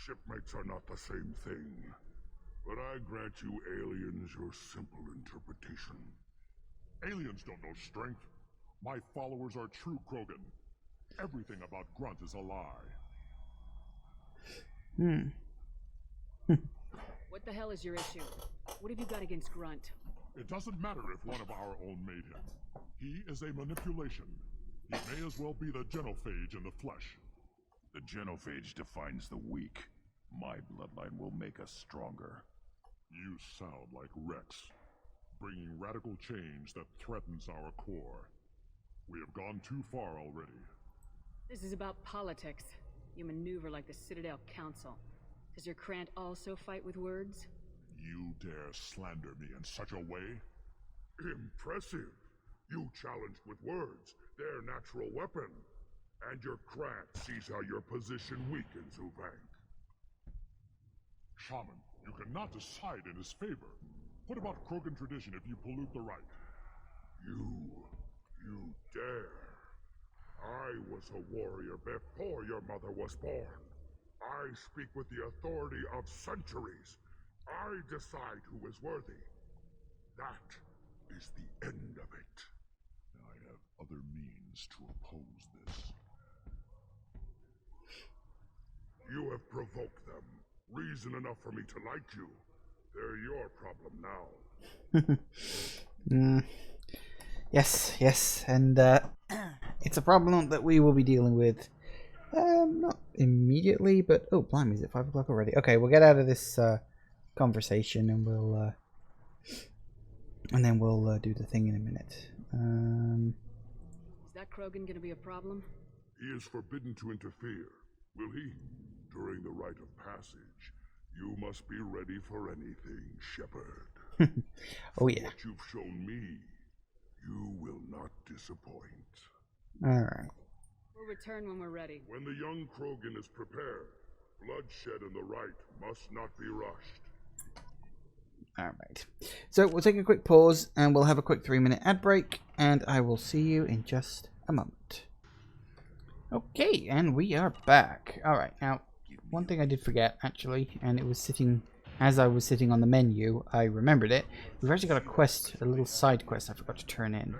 Shipmates are not the same thing. But I grant you aliens your simple interpretation. Aliens don't know strength. My followers are true Krogan. Everything about Grunt is a lie. What the hell is your issue? What have you got against Grunt? It doesn't matter if one of our own made him. He is a manipulation. He may as well be the genophage in the flesh. The genophage defines the weak. My bloodline will make us stronger. You sound like Rex, bringing radical change that threatens our core. We have gone too far already. This is about politics. You maneuver like the Citadel Council. Does your Krant also fight with words? You dare slander me in such a way? Impressive! You challenged with words, their natural weapon. And your Krant sees how your position weakens, Uvank. Shaman, you cannot decide in his favor. What about Krogan tradition if you pollute the rite? You dare. I was a warrior before your mother was born. I speak with the authority of centuries. I decide who is worthy. That is the end of it. I have other means to oppose this. You have provoked them. Reason enough for me to like you. They're your problem now. Yes, and it's a problem that we will be dealing with. Not immediately, but oh, blimey, is it 5 o'clock already? Okay, we'll get out of this conversation, and then we'll do the thing in a minute. Is that Krogan gonna be a problem? He is forbidden to interfere. Will he? During the rite of passage, you must be ready for anything, Shepherd. Oh yeah. What you've shown me, you will not disappoint. Alright. We'll return when we're ready. When the young Krogan is prepared, bloodshed in the rite must not be rushed. Alright. So we'll take a quick pause and we'll have a quick 3-minute ad break, and I will see you in just a moment. Okay, and we are back. Alright, now one thing I did forget actually, and it was sitting as I was sitting on the menu, I remembered it. We've actually got a quest, a little side quest I forgot to turn in.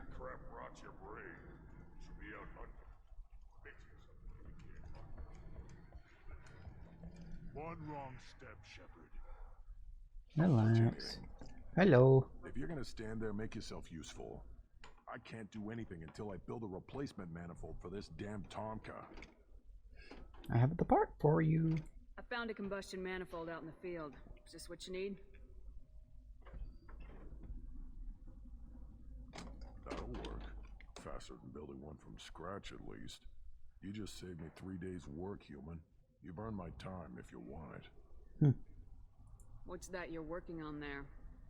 One wrong step, Shepherd. Relax. Hello. If If you're gonna stand there, make yourself useful. I can't do anything until I build a replacement manifold for this damn Tomka. I have the part for you. I found a combustion manifold out in the field. Is this what you need? That'll work. Faster than building one from scratch, at least. You just saved me 3 days' work, human. You've earned my time if you want it. What's that you're working on there?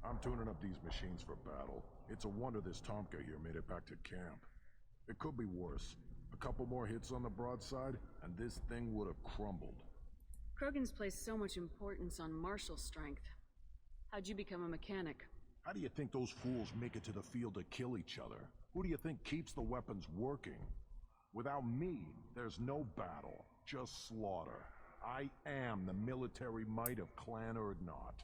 I'm tuning up these machines for battle. It's a wonder this Tomka here made it back to camp. It could be worse. A couple more hits on the broadside, and this thing would have crumbled. Krogan's placed so much importance on martial strength. How'd you become a mechanic? How do you think those fools make it to the field to kill each other? Who do you think keeps the weapons working? Without me, there's no battle, just slaughter. I am the military might of Clan Urdnot.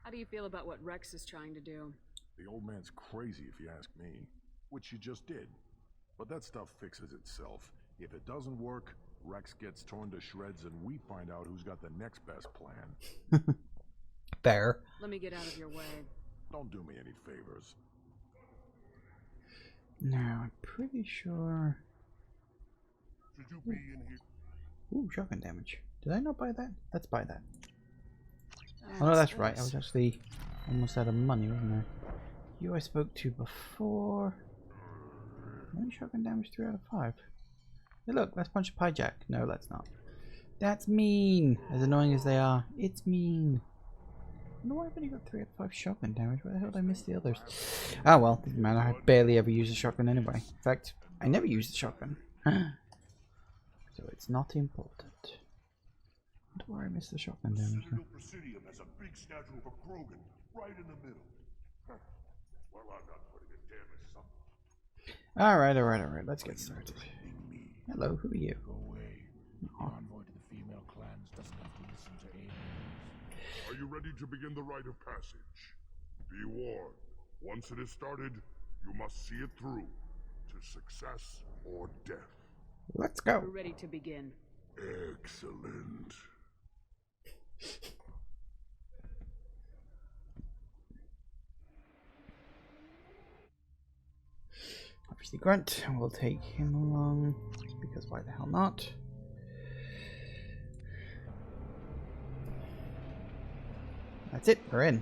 How do you feel about what Rex is trying to do? The old man's crazy if you ask me, which you just did. But that stuff fixes itself. If it doesn't work, Rex gets torn to shreds and we find out who's got the next best plan. Fair. Let me get out of your way. Don't do me any favors. Now, I'm pretty sure... Should you be in here? Ooh, shotgun damage. Did I not buy that? Let's buy that. Oh no, that's right. I was actually almost out of money, wasn't I? You I spoke to before. Only shotgun damage 3 out of 5. Hey look, let's punch a pie jack. No, let's not. That's mean! As annoying as they are, it's mean. I wonder why I've only got 3 out of 5 shotgun damage. Where the hell did I miss the others? Ah well, doesn't matter. I barely ever use a shotgun anyway. In fact, I never use the shotgun. So it's not important. I wonder why I missed the shotgun damage. Presidium has a big statue of a Krogan right in the middle. Well, I'm not putting a damage something. Alright. Let's get started. Hello, who are you? Go away. Envoy to the female clans doesn't have to listen to aliens. Are you ready to begin the rite of passage? Be warned. Once it is started, you must see it through to success or death. Let's go. We're ready to begin. Excellent. Obviously Grunt, we'll take him along, because why the hell not? That's it, we're in.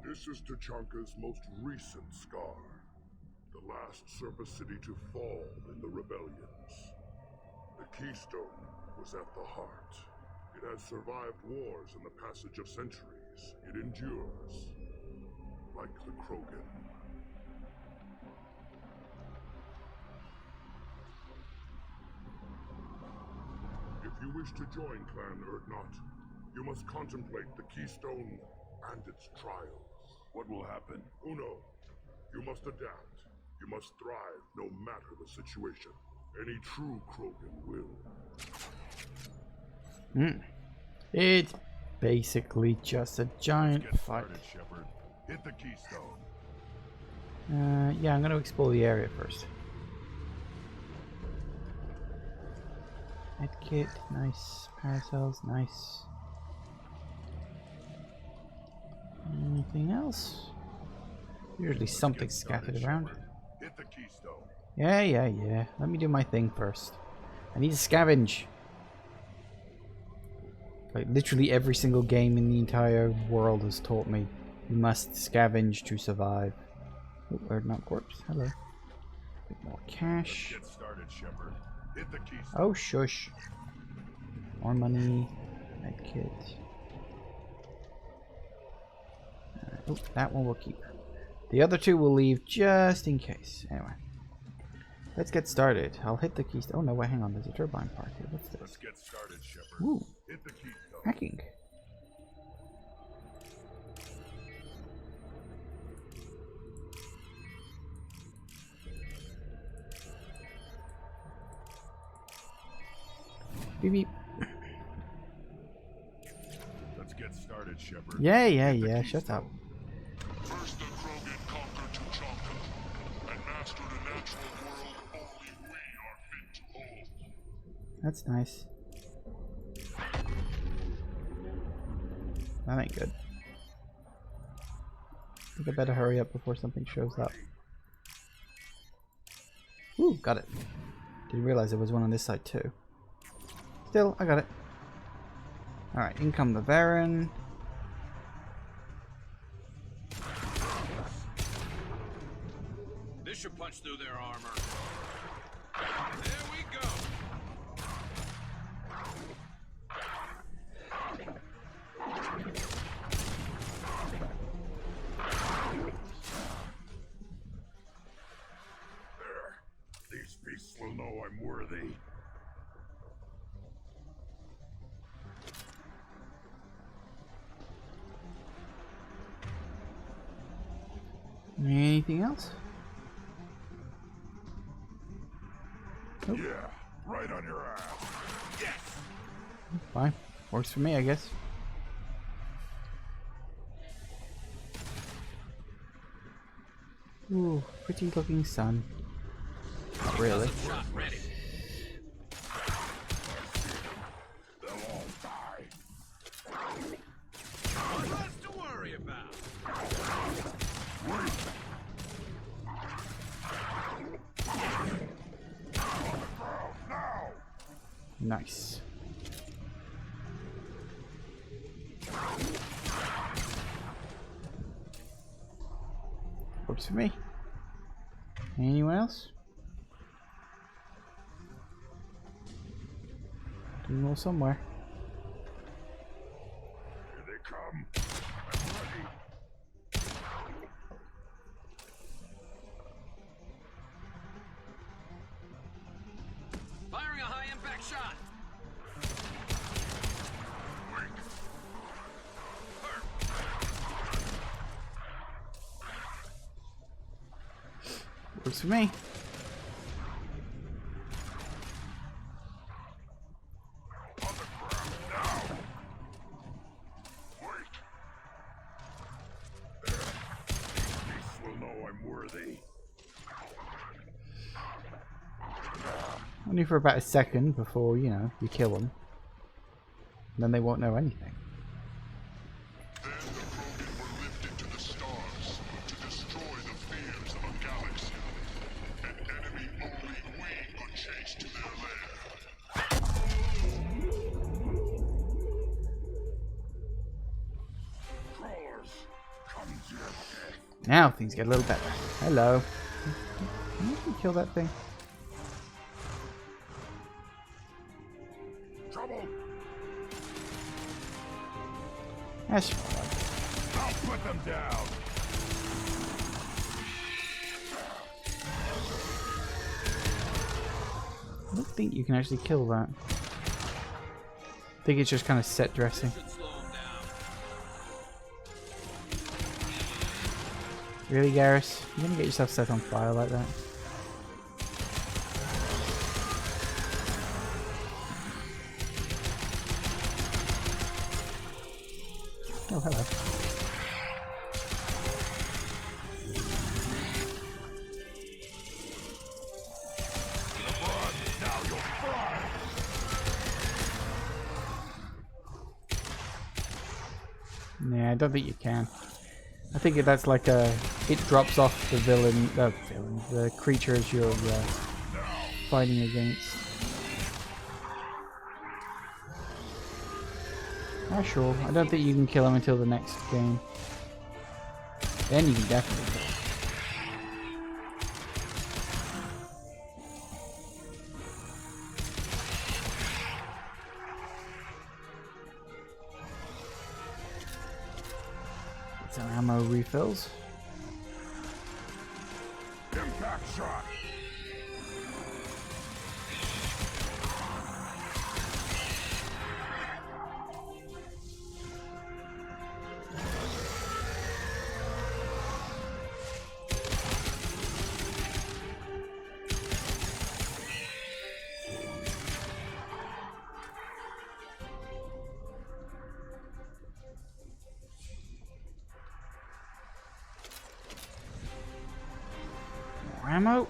This is Tachanka's most recent scar. The last Surface City to fall in the rebellions. The Keystone was at the heart. It has survived wars and the passage of centuries. It endures. Like the Krogan. If you wish to join Clan Urdnot, you must contemplate the Keystone and its trials. What will happen? Who knows? You must adapt. You must thrive no matter the situation. Any true Krogan will. It's basically just a giant fight. Shepard. Hit the Keystone. Yeah, I'm gonna explore the area first. Medkit, nice. Paracells, nice. Anything else? Usually something scattered around. Hit the Keystone. Yeah. Let me do my thing first. I need to scavenge. Like literally every single game in the entire world has taught me you must scavenge to survive. Oh, Urdnot corpse. Hello. A bit more cash. Get started, Shepard. Hit the Keystone. Oh shush. More money. Medkit. Oh, that one we'll keep. The other two we'll leave just in case. Anyway. Let's get started. I'll hit the keystone. Oh no, wait, hang on. There's a turbine part here. What's this? Let's get started, Shepard. Ooh. Hit the Keystone. Hacking. Beep beep. Let's get started, Shepard. Yeah. Shut up. First the Krogan conquered Tuchanka and mastered a natural world only we are fit to hold. That's nice. That ain't good. I think I better hurry up before something shows up. Ooh, got it. Didn't realize there was one on this side too. Still, I got it. Alright, in come the Baron. This should punch through their armor. There we go. There. These beasts will know I'm worthy. Anything else? Nope. Yeah, right on your ass. Yes. Fine. Works for me, I guess. Ooh, pretty looking sun. Not really. They'll all die. What's less to worry about? Nice. Works for me. Anyone else? Doing well somewhere. Here they come. I'm ready. Firing a high impact shot. Works for me. Only for about a second before, you know, you kill them. And then they won't know anything. Then the Krogan were lifted to the stars to destroy the fears of a galaxy. An enemy only we could chase to their lair. Crawlers, come to your death. Now things get a little better. Hello. Can you kill that thing? Trouble. That's fine. I'll put them down. I don't think you can actually kill that. I think it's just kind of set dressing. Really, Garrus? You're gonna get yourself set on fire like that? Oh, hello. Now you'll fry. Nah, I don't think you can. I think that's like a... It drops off the the creatures you're fighting against. Ah, sure. I don't think you can kill him until the next game. Then you can definitely kill him. Some ammo refills. Impact shot. ammo.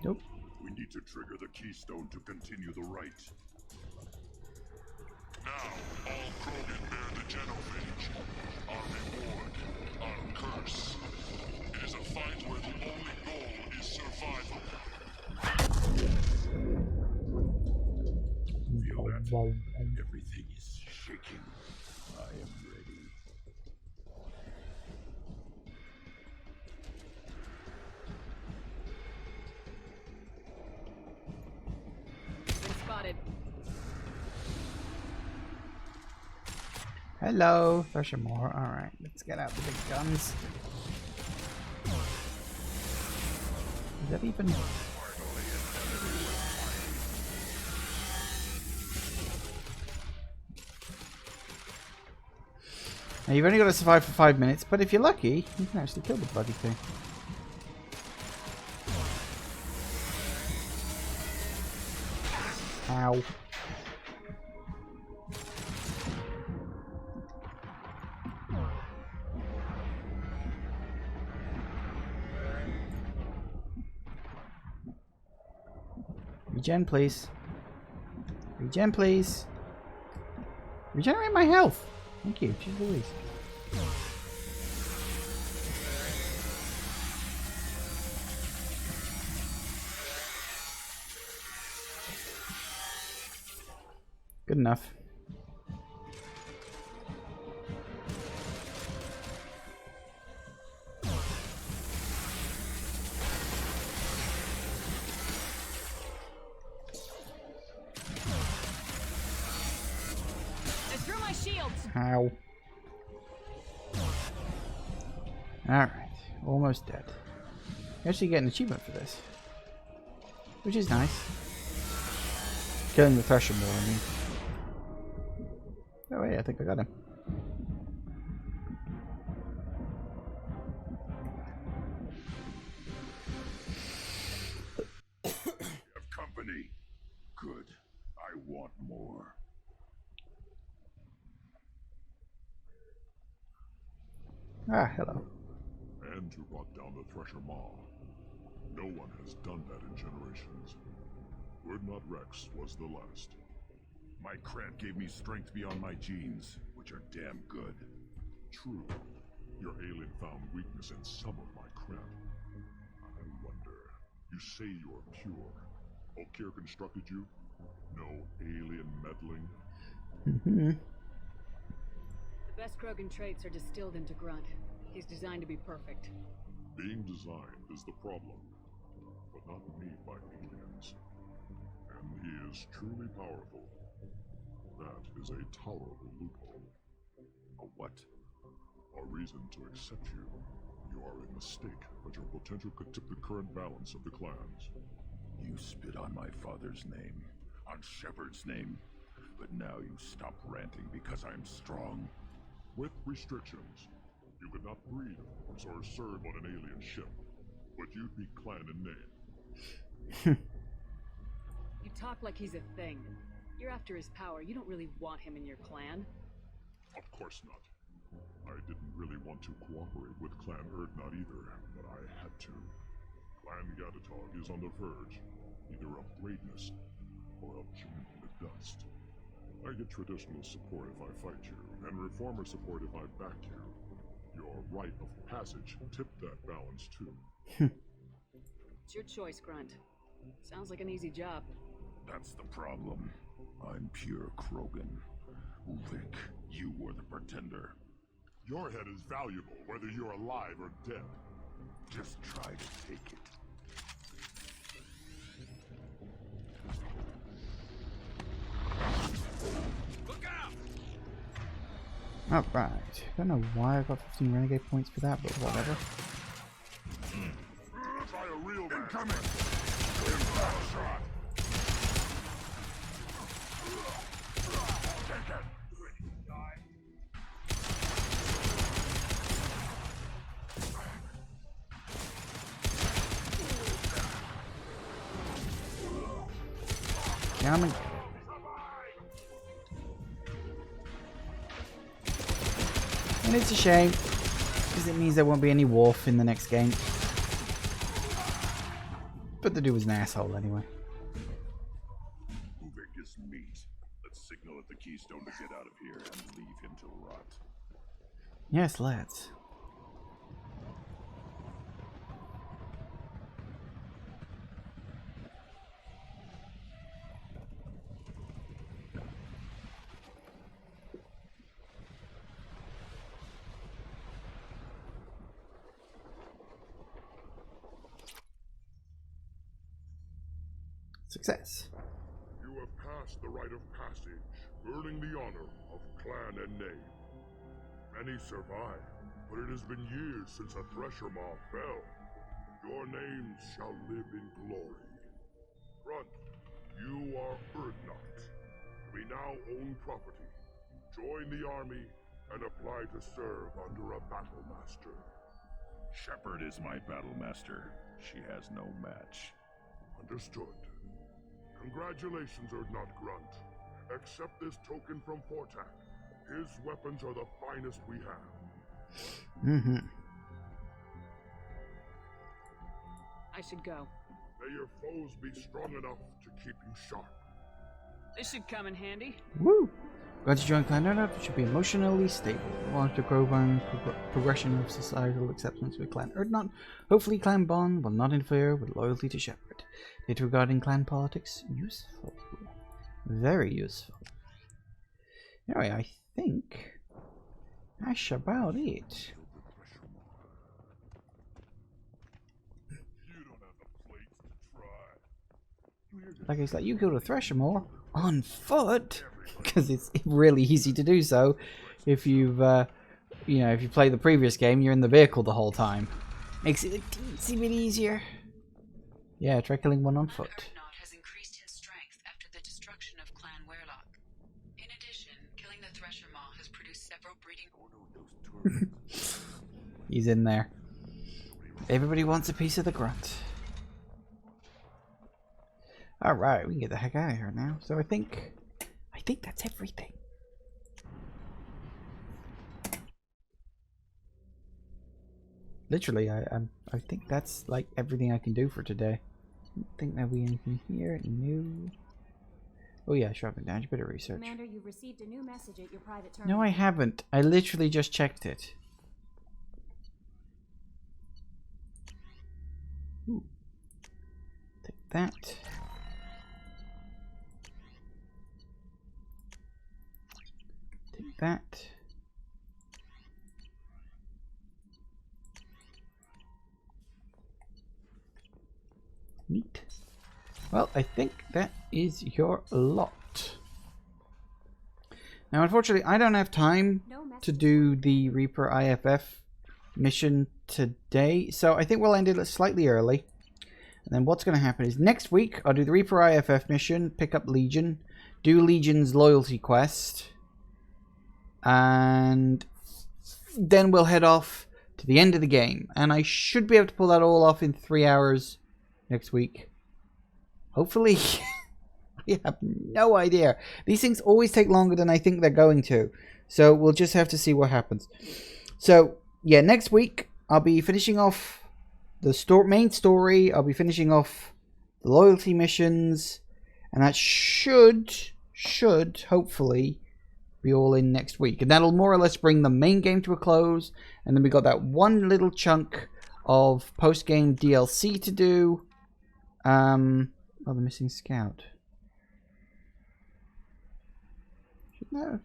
Nope. We need to trigger the keystone to continue the rite. Now, all Krogan bear the genophage. Our reward, our curse. It is a fight where the only goal is survival. Feel that? Everything is shaking. I am ready. Been spotted. Hello, Thresher more. Alright, let's get out the big guns. Is that even... Now you've only got to survive for 5 minutes, but if you're lucky, you can actually kill the bloody thing. Ow. Regen, please. Regen, please. Regenerate my health. Thank you. Jeez Louise. Good enough. I threw my shields. Ow. Alright. Almost dead. You actually get an achievement for this. Which is nice. Killing the Thresher more, I mean. Oh wait, I think I got him. Have company. Good. I want more. Ah, hello. And who brought down the Thresher Maw. No one has done that in generations. Urdnot Rex was the last. My Krant gave me strength beyond my genes, which are damn good. True, your alien found weakness in some of my Krant. I wonder, you say you're pure. Okeer constructed you? No alien meddling? Mm-hmm. The best Krogan traits are distilled into Grunt. He's designed to be perfect. Being designed is the problem, but not made by aliens. And he is truly powerful. That is a tolerable loophole. A what? A reason to accept you. You are a mistake, but your potential could tip the current balance of the clans. You spit on my father's name, on Shepard's name, but now you stop ranting because I'm strong. With restrictions. You could not breed, of course, or serve on an alien ship, but you'd be clan in name. You talk like he's a thing. You're after his power. You don't really want him in your clan. Of course not. I didn't really want to cooperate with Clan Urdnot either, but I had to. Clan Gatatog is on the verge, either of greatness or of joining the dust. I get traditional support if I fight you, and reformer support if I back you. Your rite of passage tipped that balance too. It's your choice, Grunt. Sounds like an easy job. That's the problem. I'm pure Krogan. Ulvik, you were the pretender. Your head is valuable whether you're alive or dead. Just try to take it. Look out! Alright. I don't know why I got 15 renegade points for that, but whatever. Try a real man. Incoming! Shot. Come on. And it's a shame, because it means there won't be any Worf in the next game. But the dude was an asshole anyway. Uvik is meat. Let's signal at the Keystone to get out of here and leave him to rot. Yes, let's. Success. You have passed the rite of passage, earning the honor of clan and name. Many survive, but it has been years since a Thresher Maw fell. Your names shall live in glory. Grunt, you are Urdnot. We now own property. Join the army and apply to serve under a battle master. Shepard is my battle master. She has no match. Understood. Congratulations, Urdnot Grunt. Accept this token from Fortak. His weapons are the finest we have. Mm-hmm. I should go. May your foes be strong enough to keep you sharp. This should come in handy. Woo! Going to join Clan Urdnot should be emotionally stable. Want to grow on progression of societal acceptance with Clan Urdnot. Hopefully Clan Bond will not interfere with loyalty to Shepard. Data regarding clan politics, useful. Very useful. Anyway, I think that's about it. Like it's like you go to Thresher Maw on foot because it's really easy to do so. If you've, you know, if you play the previous game, you're in the vehicle the whole time. Makes it a teensy bit easier. Yeah, try killing one on foot. Urdnot has increased in strength after the destruction of Clan Werlock. In addition, killing the Thresher Maw has produced several breeding. He's in there. Everybody wants a piece of the grunt. Alright, we can get the heck out of here now. So I think that's everything. Literally, I think that's like everything I can do for today. I don't think there'll be anything here new. Oh yeah, sharpen down. You better research. Commander, you've received a new message at your private terminal. No, I haven't. I literally just checked it. Ooh. Take that. Take that. Neat. Well, I think that is your lot. Now, unfortunately, I don't have time to do the Reaper IFF mission today, so I think we'll end it slightly early. And then what's going to happen is next week, I'll do the Reaper IFF mission, pick up Legion, do Legion's loyalty quest, and then we'll head off to the end of the game. And I should be able to pull that all off in 3 hours next week. Hopefully. I have no idea. These things always take longer than I think they're going to. So we'll just have to see what happens. So, yeah, next week I'll be finishing off the main story. I'll be finishing off the loyalty missions. And that should hopefully be all in next week. And that'll more or less bring the main game to a close. And then we got that one little chunk of post-game DLC to do. Oh, the missing scout. Shouldn't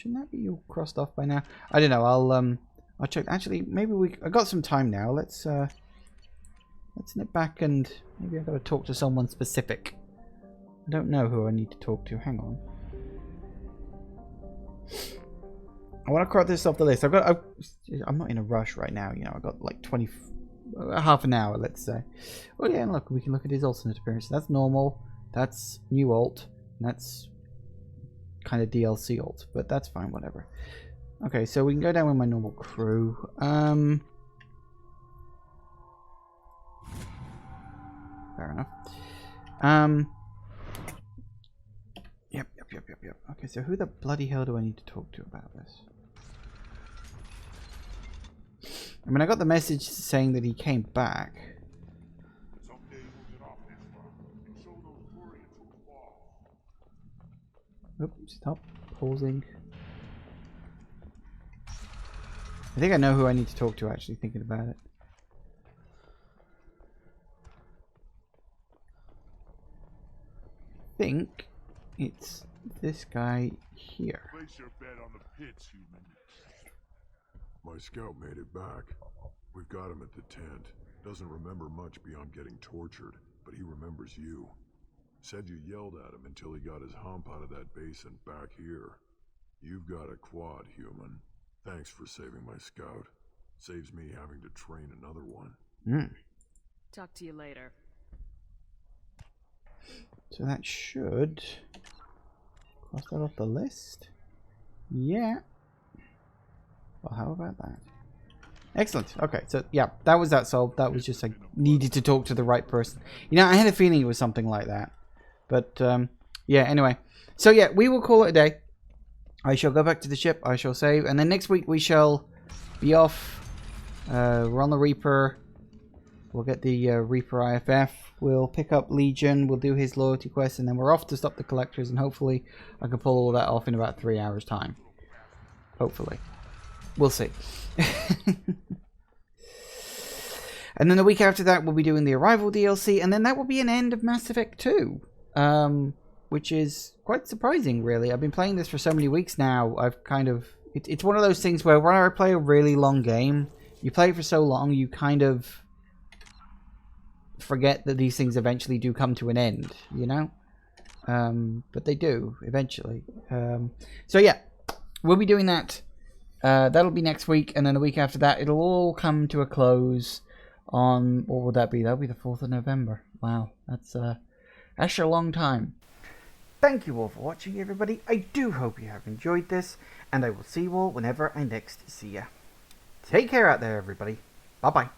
that be all crossed off by now? I don't know. I'll check. Actually, maybe I got some time now. Let's nip back and maybe I've got to talk to someone specific. I don't know who I need to talk to. Hang on. I want to cross this off the list. I'm not in a rush right now. You know, I've got like half an hour, let's say. Oh yeah, and look, we can look at his alternate appearance. That's normal. That's new alt. That's kind of DLC ult, but that's fine, whatever. Okay, so we can go down with my normal crew. Fair enough. Yep. Okay, so who the bloody hell do I need to talk to about this? I mean, I got the message saying that he came back. Oops, stop pausing. I think I know who I need to talk to, actually, thinking about it. I think it's this guy here. Place your bet on the pits, human. My scout made it back. We've got him at the tent. Doesn't remember much beyond getting tortured, but he remembers you. Said you yelled at him until he got his hump out of that basin back here. You've got a quad, human. Thanks for saving my scout. Saves me having to train another one. Talk to you later. So that should cross that off the list. Yeah. Well, how about that? Excellent. Okay, so yeah, that was that solved. That was just I needed to talk to the right person. You know, I had a feeling it was something like that. But yeah, anyway. So yeah, we will call it a day. I shall go back to the ship. I shall save. And then next week we shall be off. We're on the Reaper. We'll get the Reaper IFF. We'll pick up Legion. We'll do his loyalty quest. And then we're off to stop the collectors. And hopefully I can pull all that off in about 3 hours time. Hopefully. We'll see. And then the week after that we'll be doing the Arrival DLC. And then that will be an end of Mass Effect 2. Which is quite surprising, really. I've been playing this for so many weeks now. I've kind of... It's one of those things where when I play a really long game, you play it for so long, you kind of forget that these things eventually do come to an end, you know? But they do, eventually. So yeah, we'll be doing that. That'll be next week, and then the week after that, it'll all come to a close on... What would that be? That'll be the 4th of November. Wow, that's a long time. Thank you all for watching, everybody. I do hope you have enjoyed this, and I will see you all whenever I next see you. Take care out there, everybody. Bye-bye.